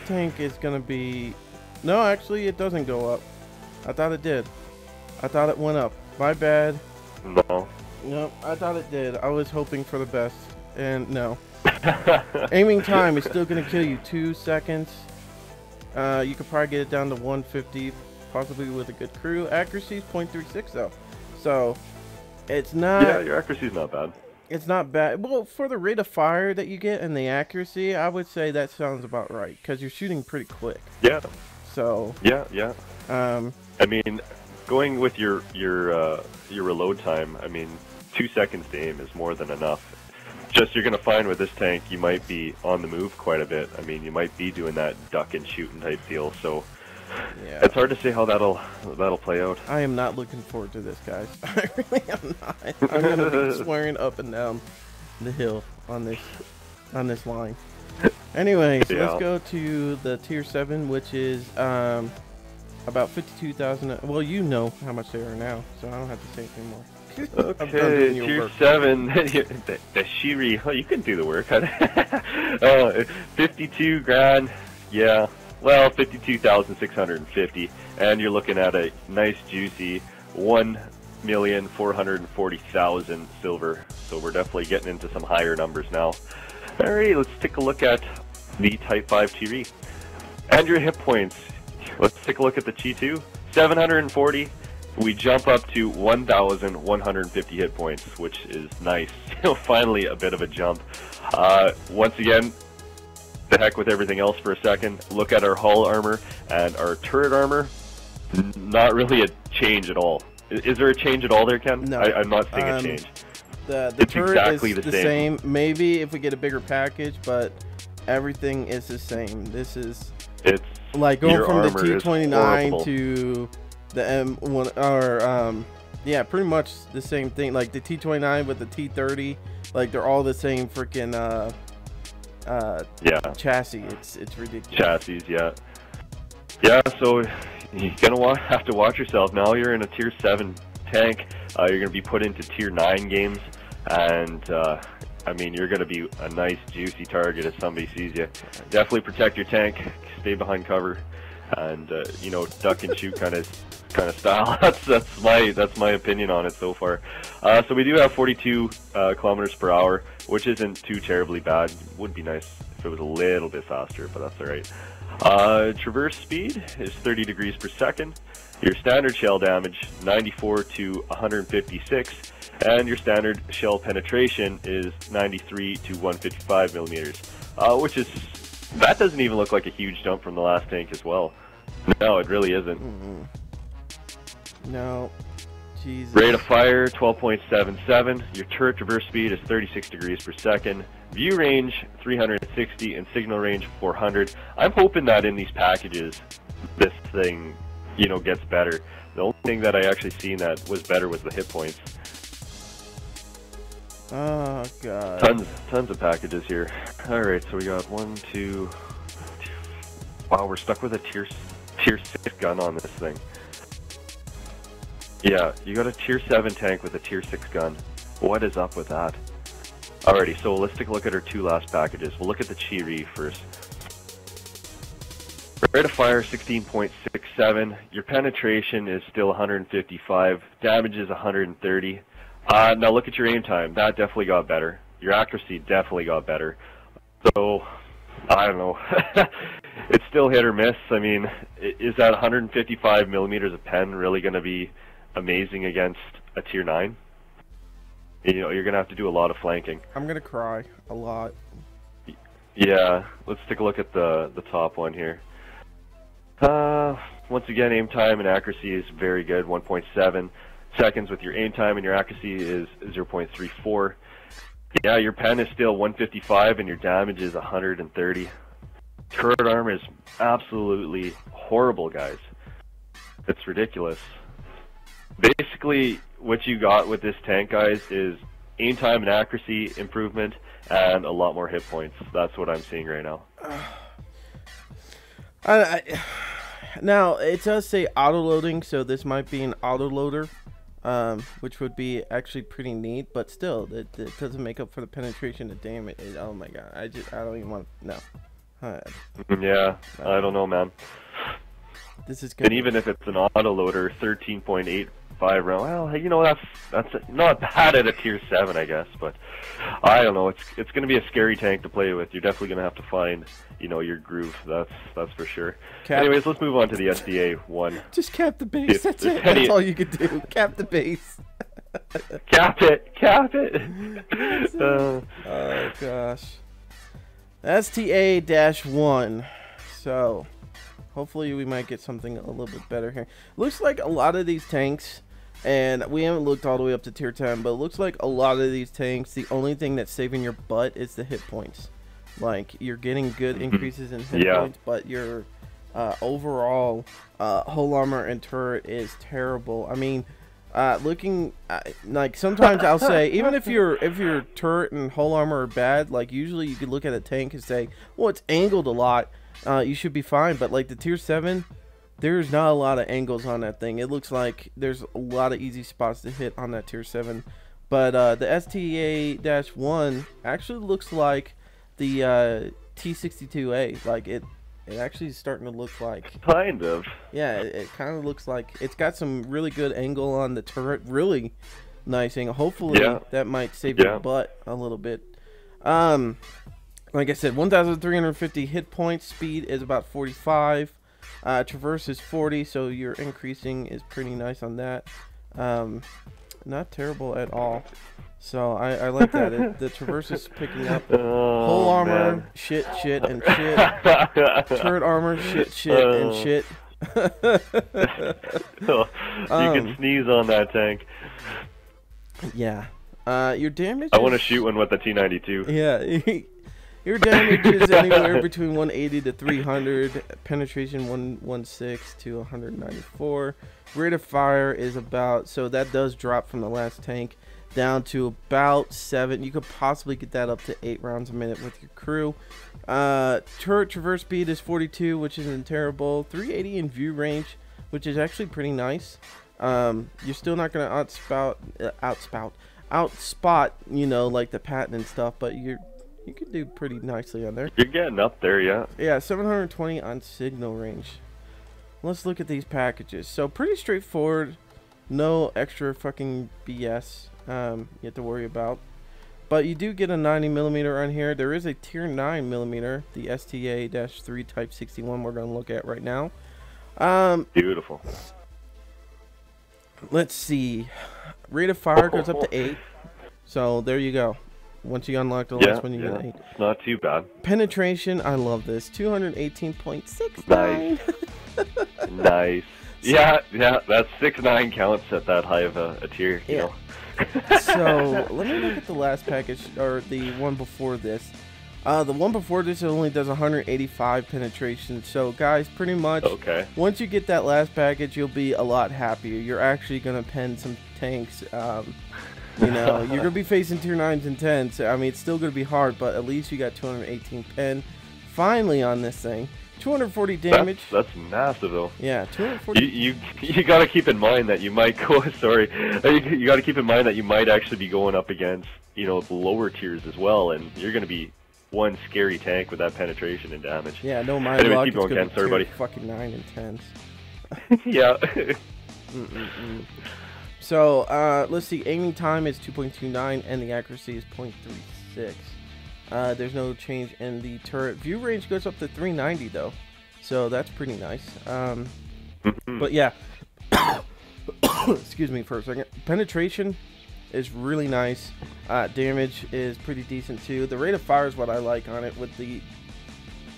tank is gonna be... No, actually it doesn't go up. I thought it did. I thought it went up. My bad. No. No, I thought it did. I was hoping for the best, and no. Aiming time is still gonna kill you 2 seconds. You could probably get it down to 150, possibly with a good crew. Accuracy is 0.36 though, so it's not... Yeah, your accuracy is not bad. It's not bad. Well, for the rate of fire that you get and the accuracy, I would say that sounds about right, because you're shooting pretty quick. Yeah. So. Yeah. I mean, going with your reload time, I mean, 2 seconds to aim is more than enough. Just you're going to find with this tank, you might be on the move quite a bit. I mean, you might be doing that duck and shooting type deal. So yeah, it's hard to say how that'll play out. I am not looking forward to this, guys. I really am not. I'm gonna be swearing up and down the hill on this line. Anyways, Yeah. let's go to the tier 7, which is about 52,000. Well, you know how much they are now, so I don't have to say it anymore. Okay, tier 7, the Shiri. Oh, you can do the work. 52 grand. Yeah. Well, 52,650, and you're looking at a nice juicy 1,440,000 silver. So we're definitely getting into some higher numbers now. All right, let's take a look at the Type 5 Tier. And your hit points. Let's take a look at the Chi 2. 740. We jump up to 1,150 hit points, which is nice. Finally, a bit of a jump. Once again, the heck with everything else for a second. Look at our hull armor and our turret armor. Not really a change at all. Is there a change at all there, Ken? No. I'm not seeing a change. The It's turret exactly is the the same. same. Maybe if we get a bigger package, but everything is the same. This is It's like going your from the armor is T29 horrible. to the M1, or yeah, pretty much the same thing. Like the T29 with the T30, like they're all the same freaking yeah, chassis. It's ridiculous. chassis. Yeah, yeah. So you're gonna have to watch yourself. Now you're in a tier 7 tank. You're gonna be put into tier 9 games, and I mean, you're gonna be a nice juicy target if somebody sees you. Definitely protect your tank. Stay behind cover, and you know, duck and shoot kind of style. That's my opinion on it so far. So we do have 42 kilometers per hour, which isn't too terribly bad. Would be nice if it was a little bit faster, but that's all right. Traverse speed is 30 degrees per second. Your standard shell damage 94 to 156, and your standard shell penetration is 93 to 155 millimeters, which is, that doesn't even look like a huge jump from the last tank as well. No, it really isn't. No, Jesus. Rate of fire 12.77. Your turret traverse speed is 36 degrees per second. View range 360 and signal range 400. I'm hoping that in these packages, this thing, you know, gets better. The only thing that I actually seen that was better was the hit points. Oh god. Tons of packages here. All right, so we got 1, 2. Wow, we're stuck with a tier 6 gun on this thing. Yeah, you got a tier 7 tank with a tier 6 gun. What is up with that? Alrighty, so let's take a look at our 2 last packages. We'll look at the Chiri first. Rate of fire 16.67. Your penetration is still 155. Damage is 130. Now look at your aim time. That definitely got better. Your accuracy definitely got better. So, I don't know. It's still hit or miss. I mean, is that 155 millimeters of pen really going to be amazing against a tier 9? You know, you're going to have to do a lot of flanking. I'm going to cry a lot. Yeah, let's take a look at the top one here. Once again, aim time and accuracy is very good, 1.7 seconds with your aim time, and your accuracy is 0.34. Yeah, your pen is still 155 and your damage is 130. Turret armor is absolutely horrible, guys. It's ridiculous. Basically, what you got with this tank, guys, is aim time and accuracy improvement and a lot more hit points. That's what I'm seeing right now. Now, it does say auto-loading, so this might be an auto-loader, which would be actually pretty neat, but still, it doesn't make up for the penetration of damage. Oh my god, I don't even want to, no. Yeah, I don't know, man. This is good. And even if it's an auto-loader, 13.85 round, well, you know, that's not bad at a tier 7, I guess, but I don't know, it's going to be a scary tank to play with. You're definitely going to have to find, you know, your groove, that's for sure. Anyways, let's move on to the SDA 1. Just cap the base, that's it, that's all you could do, cap the base. Cap it! Oh gosh. STA-1, so hopefully we might get something a little bit better here. Looks like a lot of these tanks And we haven't looked all the way up to tier 10, but it looks like a lot of these tanks, the only thing that's saving your butt is the hit points. Like, you're getting good increases in hit points, but your overall hull armor and turret is terrible. I mean, looking like sometimes I'll say, even if your turret and hull armor are bad, like usually you could look at a tank and say, well, it's angled a lot, you should be fine. But like the tier 7, there's not a lot of angles on that thing. It looks like there's a lot of easy spots to hit on that tier 7. But the STA-1 actually looks like the T62A. Like it actually is starting to look like, kind of. Yeah, it kind of looks like it's got some really good angle on the turret. Really nice angle. Hopefully that might save your butt a little bit. Like I said, 1,350 hit points. Speed is about 45. Traverse is 40, so your increasing is pretty nice on that. Not terrible at all. So I like that. The traverse is picking up. Whole armor, man. shit, and shit. Turret armor, shit, and shit. You can sneeze on that tank. Yeah. Your damage. I want to shoot one with the T92. Yeah. Your damage is anywhere between 180 to 300. Penetration 116 to 194. Rate of fire is about, so that does drop from the last tank down to about 7. You could possibly get that up to 8 rounds a minute with your crew. Turret traverse speed is 42, which isn't terrible. 380 in view range, which is actually pretty nice. You're still not going to outspot, you know, like the patent and stuff, but you can do pretty nicely on there. You're getting up there, yeah. Yeah, 720 on signal range. Let's look at these packages. So pretty straightforward. No extra fucking BS you have to worry about. But you do get a 90mm on here. There is a tier 9mm, the STA-3 Type 61 we're going to look at right now. Beautiful. Let's see. Rate of fire goes up to 8. So there you go. Once you unlock the last one, you get 8. It's not too bad. Penetration, I love this. 218.69. Nice. Nice. Yeah, that 6.9 counts at that high of a tier, you know. So, let me look at the last package, or the one before this. The one before this only does 185 penetration. So, guys, pretty much, once you get that last package, you'll be a lot happier. You're actually going to pen some tanks. You know, you're going to be facing tier 9s and 10s. I mean, it's still going to be hard, but at least you got 218 pen. Finally on this thing. 240 damage. That's massive, though. Yeah, 240. You got to keep in mind that you might go. Sorry, you got to keep in mind that you might actually be going up against, you know, the lower tiers as well, and you're going to be one scary tank with that penetration and damage. Yeah, no mind. Anyway, keep going, Ken. Sorry, buddy. Fucking 9 and 10s. Yeah. So let's see. Aiming time is 2.29, and the accuracy is 0.36. There's no change in the turret. View range goes up to 390 though, so that's pretty nice. But yeah, excuse me for a second. Penetration is really nice. Damage is pretty decent too. The rate of fire is what I like on it. With the,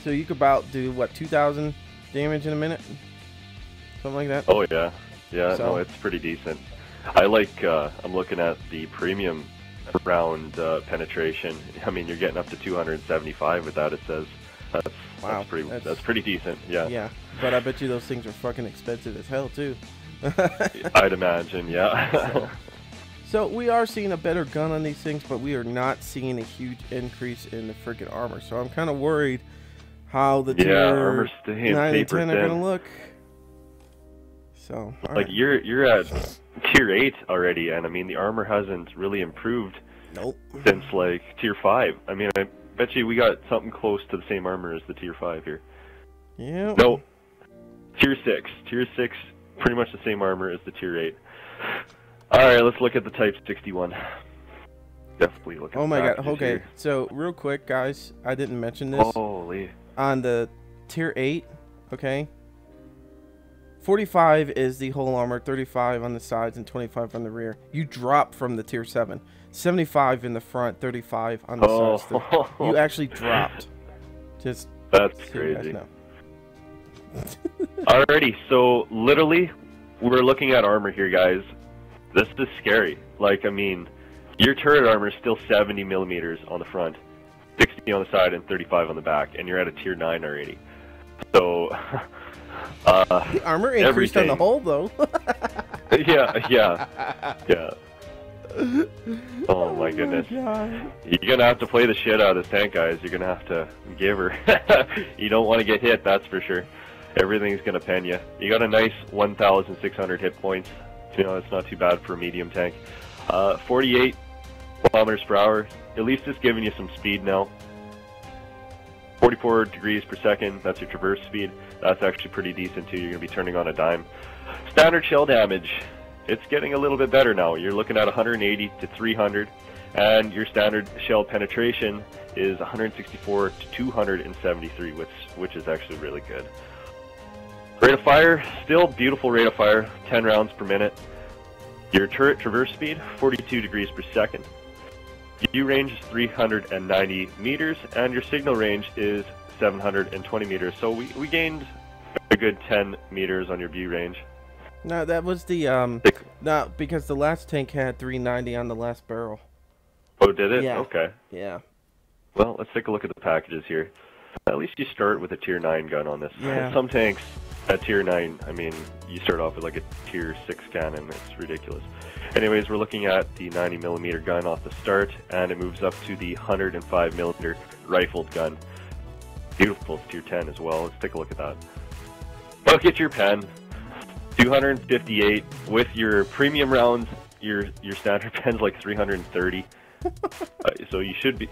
so you could about do what, 2,000 damage in a minute, something like that. Oh yeah, yeah. So, no, it's pretty decent. I like. I'm looking at the premium round penetration. I mean, you're getting up to 275 with that. It says that's pretty decent. Yeah. Yeah, but I bet you those things are fucking expensive as hell too. I'd imagine. Yeah. So we are seeing a better gun on these things, but we are not seeing a huge increase in the freaking armor. So I'm kind of worried how the tier 9 and 10 are gonna look. So like you're at tier 8 already, and I mean the armor hasn't really improved since like tier 5. I mean, I bet you we got something close to the same armor as the tier 5 here. Yeah. No, tier 6. Tier 6, pretty much the same armor as the tier 8. All right, let's look at the Type 61. Definitely looking. Oh my god. Okay, here. So real quick, guys, I didn't mention this. Holy. On the tier 8, okay. 45 is the whole armor, 35 on the sides, and 25 on the rear. You drop from the tier 7. 75 in the front, 35 on the sides. You actually dropped. Just that's crazy. Alrighty, so literally, we're looking at armor here, guys. This is scary. Like, I mean, your turret armor is still 70 millimeters on the front, 60 on the side, and 35 on the back, and you're at a tier 9 already. So, the armor increased on the whole, though. yeah. Oh my goodness. You're gonna have to play the shit out of this tank, guys. You're gonna have to give her. You don't want to get hit, that's for sure. Everything's gonna pen you. You got a nice 1,600 hit points. You know, it's not too bad for a medium tank. 48 kilometers per hour. At least it's giving you some speed now. 44 degrees per second, that's your traverse speed. That's actually pretty decent too. You're going to be turning on a dime. Standard shell damage, it's getting a little bit better now. You're looking at 180 to 300, and your standard shell penetration is 164 to 273, which is actually really good. Rate of fire, still beautiful rate of fire, 10 rounds per minute. Your turret traverse speed, 42 degrees per second. View range is 390 meters, and your signal range is 720 meters. So we gained a good 10 meters on your view range. No, that was the no, because the last tank had 390 on the last barrel. Oh, did it? Yeah. Okay. Yeah. Well, let's take a look at the packages here. At least you start with a tier 9 gun on this. Yeah. Some tanks at tier 9, I mean, you start off with like a tier 6 cannon. It's ridiculous. Anyways, we're looking at the 90 millimeter gun off the start, and it moves up to the 105 millimeter rifled gun. Beautiful, it's tier 10 as well. Let's take a look at that. Look at your pen. 258 with your premium rounds. Your standard pen's like 330. So you should be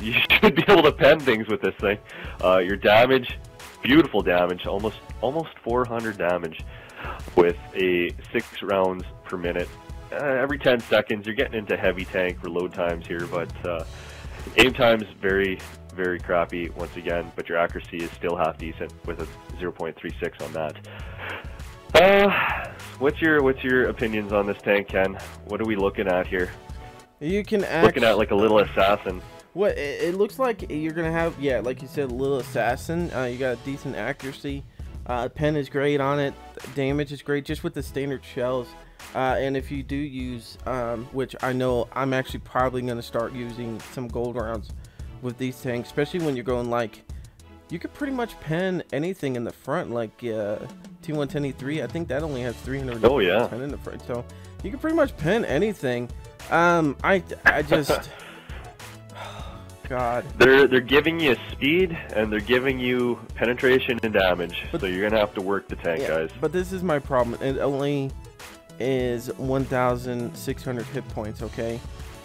able to pen things with this thing. Your damage, beautiful damage, almost 400 damage with a 6 rounds per minute. Every 10 seconds. You're getting into heavy tank reload times here, but aim time's very, very crappy once again, but your accuracy is still half decent with a 0.36 on that. What's your opinions on this tank, Ken? What are we looking at here? You can looking at like a little assassin. What it looks like you're gonna have, yeah, like you said, a little assassin. You got a decent accuracy. Pen is great on it. Damage is great just with the standard shells. And if you do use, which I know I'm actually probably gonna start using some gold rounds with these tanks, especially when you're going like, you could pretty much pen anything in the front, like T110E3. I think that only has 300 in the front, so you can pretty much pen anything. I just God, they're giving you speed and they're giving you penetration and damage, so you're gonna have to work the tank, guys. But this is my problem. It only is 1,600 hit points. Okay,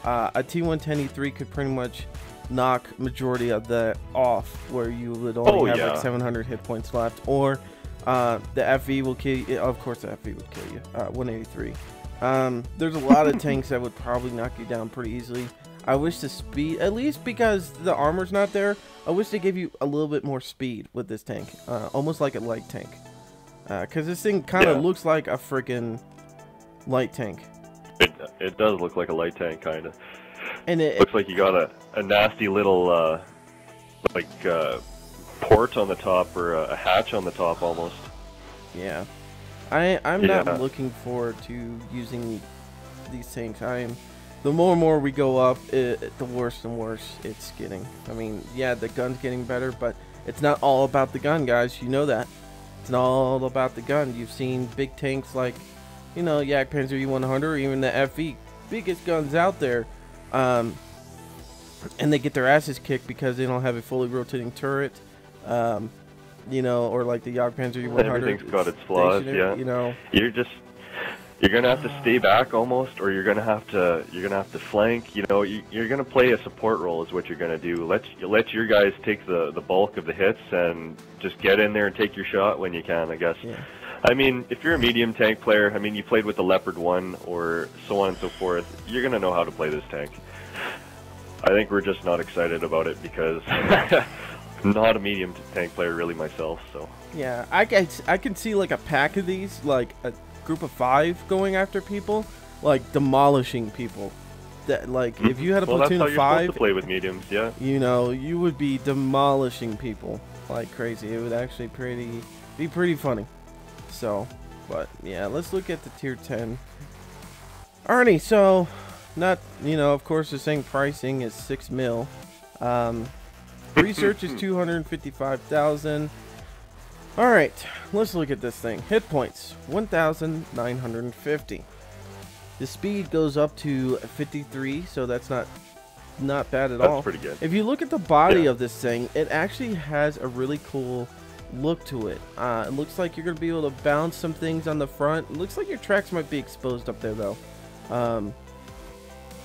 a T110E3 could pretty much knock majority of that off, where you would only have like 700 hit points left, or the FV will kill you. Of course the FV would kill you. 183. There's a lot of tanks that would probably knock you down pretty easily. I wish the speed, at least because the armor's not there, I wish they gave you a little bit more speed with this tank, almost like a light tank, because this thing kind of looks like a freaking light tank. It does look like a light tank, kind of. And it looks like you got a nasty little port on the top, or a hatch on the top almost. Yeah, I'm not looking forward to using these tanks. The more and more we go up, the worse and worse it's getting. I mean, yeah, the gun's getting better, but it's not all about the gun, guys. You know that. It's not all about the gun. You've seen big tanks like, you know, Jagdpanzer E100 or even the FV, biggest guns out there, and they get their asses kicked because they don't have a fully rotating turret, you know, or like the Jagdpanzer E100. Everything's got its flaws, yeah. You know, you're gonna have to stay back almost, or you're gonna have to flank. You know, you're gonna play a support role is what you're gonna do. Let your guys take the bulk of the hits and just get in there and take your shot when you can, I guess. Yeah. I mean, if you're a medium tank player, I mean, you played with the Leopard 1 or so on and so forth, you're gonna know how to play this tank. I think we're just not excited about it because I'm not a medium tank player really myself. So yeah, I can see like a pack of these, like a group of 5 going after people, like demolishing people. That like if you had a platoon of 5, that's how you're supposed to play with mediums, yeah. You know, you would be demolishing people like crazy. It would actually be pretty funny. So, but yeah, let's look at the tier 10. Alrighty, so not, you know, of course the same pricing is 6 mil. Research is 255,000. Alright, let's look at this thing. Hit points 1,950. The speed goes up to 53, so that's not bad at all. That's pretty good. If you look at the body of this thing, it actually has a really cool look to it. It looks like you're going to be able to bounce some things on the front. It looks like your tracks might be exposed up there though.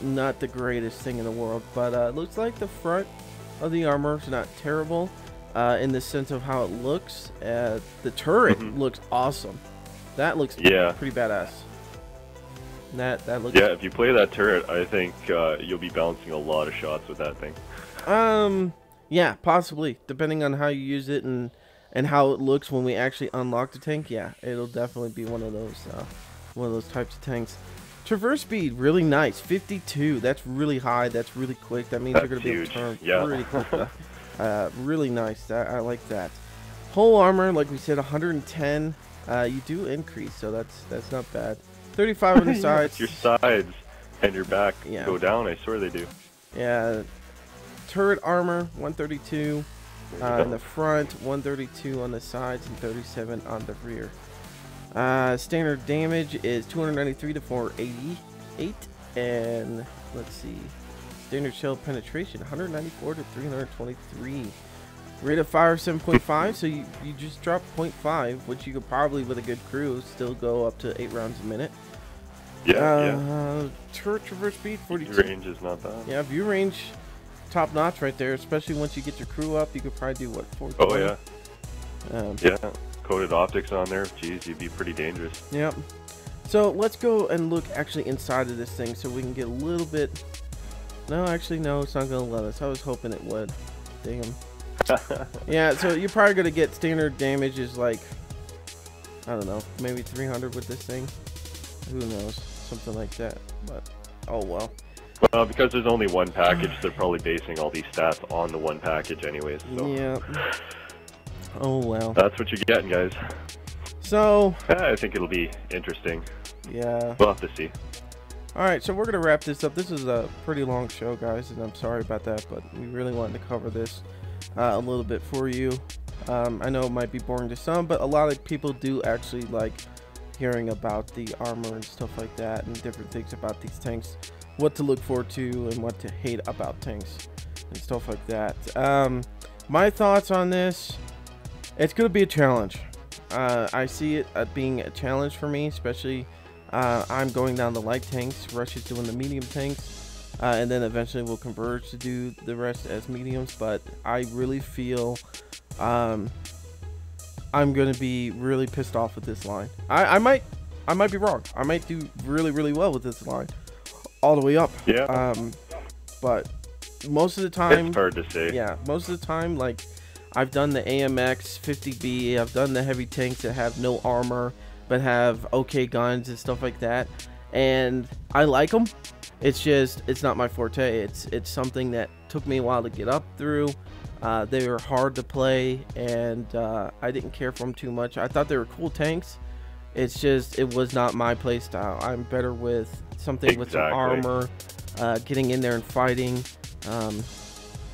Not the greatest thing in the world, but it looks like the front of the armor is not terrible in the sense of how it looks. The turret looks awesome. That looks pretty badass. That looks... Yeah, if you play that turret, I think you'll be bouncing a lot of shots with that thing. Yeah, possibly, depending on how you use it and how it looks when we actually unlock the tank. Yeah, it'll definitely be one of those types of tanks. Traverse speed, really nice, 52. That's really high. That's really quick. That means you're going to be able to turn really quick. Really nice. I like that. Whole armor, like we said, 110. You do increase, so that's not bad. 35 on the sides. Your sides and your back go down. I swear they do. Yeah. Turret armor, 132 in the front, 132 on the sides, and 37 on the rear. Standard damage is 293 to 488, and let's see, standard shell penetration 194 to 323. Rate of fire 7.5, so you just drop 0.5, which you could probably with a good crew still go up to 8 rounds a minute. Turret traverse speed 42. View range is not bad. Yeah, view range top notch right there, especially once you get your crew up. You could probably do what, 4? Oh yeah. Yeah. Coated optics on there, geez, you'd be pretty dangerous. Yep. So let's go and look actually inside of this thing so we can get a little bit. No, actually, no, it's not gonna let us. I was hoping it would. Damn. Yeah, so you're probably gonna get standard damage is like, I don't know, maybe 300 with this thing. Who knows, something like that. But oh well. Well, because there's only one package, they're probably basing all these stats on the one package, anyways. So. Yeah. Oh well. That's what you're getting, guys. So I think it'll be interesting. Yeah. We'll have to see. Alright, so we're gonna wrap this up. This is a pretty long show, guys, and I'm sorry about that, but we really wanted to cover this a little bit for you. I know it might be boring to some, but a lot of people do actually like hearing about the armor and stuff like that, and different things about these tanks, what to look forward to and what to hate about tanks and stuff like that. My thoughts on this: it's going to be a challenge. I see it being a challenge for me, especially I'm going down the light tanks, Rush is doing the medium tanks, and then eventually we'll converge to do the rest as mediums. But I really feel I'm going to be really pissed off with this line. I might be wrong. I might do really well with this line all the way up. Yeah. But most of the time, it's hard to say. Yeah, most of the time, like, I've done the AMX 50B, I've done the heavy tanks that have no armor but have okay guns and stuff like that, and I like them. It's just, it's not my forte. It's something that took me a while to get up through. They were hard to play, and I didn't care for them too much. I thought they were cool tanks. It's just, it was not my play style. I'm better with something with some armor, getting in there and fighting.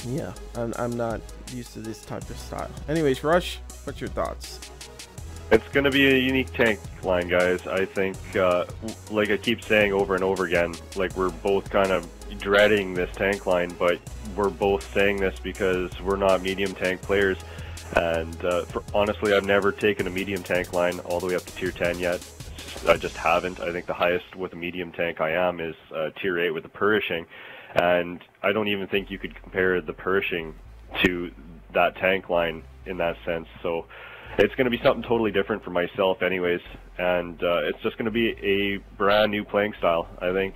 Yeah, I'm not used to this type of style. Anyways, Rush, what's your thoughts? It's going to be a unique tank line, guys. I think, like I keep saying over and over again, like we're both kind of dreading this tank line, but we're both saying this because we're not medium tank players. And honestly, I've never taken a medium tank line all the way up to tier 10 yet. I just haven't. I think the highest with a medium tank I am is tier 8 with the Perishing. And I don't even think you could compare the Perishing to that tank line in that sense. So it's going to be something totally different for myself anyways. And it's just going to be a brand new playing style. I think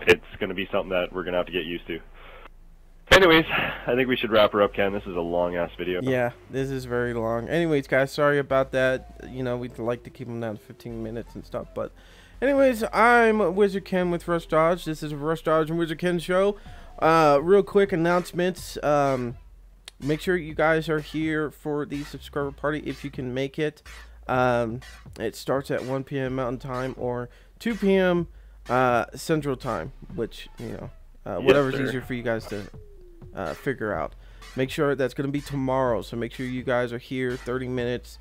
it's going to be something that we're going to have to get used to. Anyways, I think we should wrap her up, Ken. This is a long-ass video. Yeah, this is very long. Anyways, guys, sorry about that. You know, we'd like to keep them down to 15 minutes and stuff. But anyways, I'm WizardKen with Rush Dodge. This is a Rush Dodge and WizardKen show. Real quick announcements. Make sure you guys are here for the subscriber party if you can make it. It starts at 1 p.m. Mountain Time or 2 p.m. Central Time, which, you know, whatever's easier for you guys to figure out. Make sure that's going to be tomorrow, so make sure you guys are here 30 minutes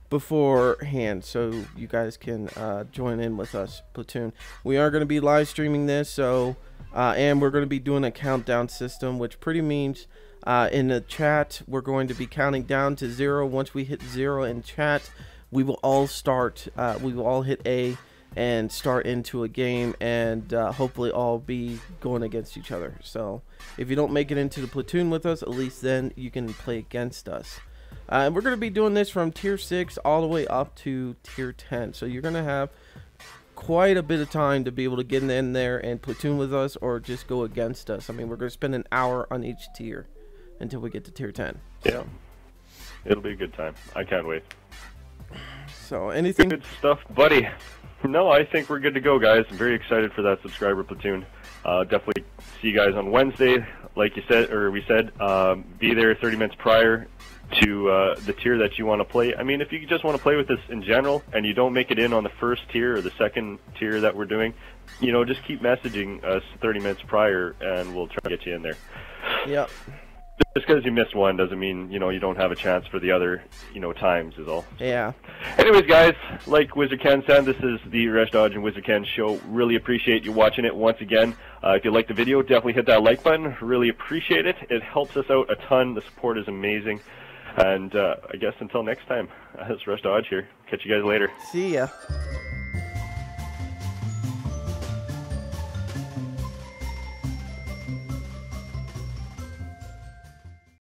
beforehand so you guys can join in with us, Platoon. We are going to be live streaming this, so and we're going to be doing a countdown system, which pretty means in the chat we're going to be counting down to 0. Once we hit 0 in chat, we will all start, we will all hit A and start into a game, and hopefully all be going against each other. So if you don't make it into the platoon with us, at least then you can play against us. And we're going to be doing this from tier 6 all the way up to tier 10. So you're going to have quite a bit of time to be able to get in there and platoon with us or just go against us. I mean, we're going to spend an hour on each tier until we get to tier 10. Yeah. So. It'll be a good time. I can't wait. So anything? Good stuff, buddy. No, I think we're good to go, guys. I'm very excited for that subscriber platoon. Definitely see you guys on Wednesday. Like you said, or we said, be there 30 minutes prior to the tier that you want to play. I mean, if you just want to play with us in general and you don't make it in on the first tier or the second tier that we're doing, you know, just keep messaging us 30 minutes prior and we'll try to get you in there. Yeah. Just because you missed one doesn't mean, you know, you don't have a chance for the other, you know, times is all. Yeah. Anyways, guys, like WizardKen said, this is the Rush Dodge and WizardKen show. Really appreciate you watching it once again. If you liked the video, definitely hit that like button. Really appreciate it. It helps us out a ton. The support is amazing. And I guess until next time, it's Rush Dodge here. Catch you guys later. See ya.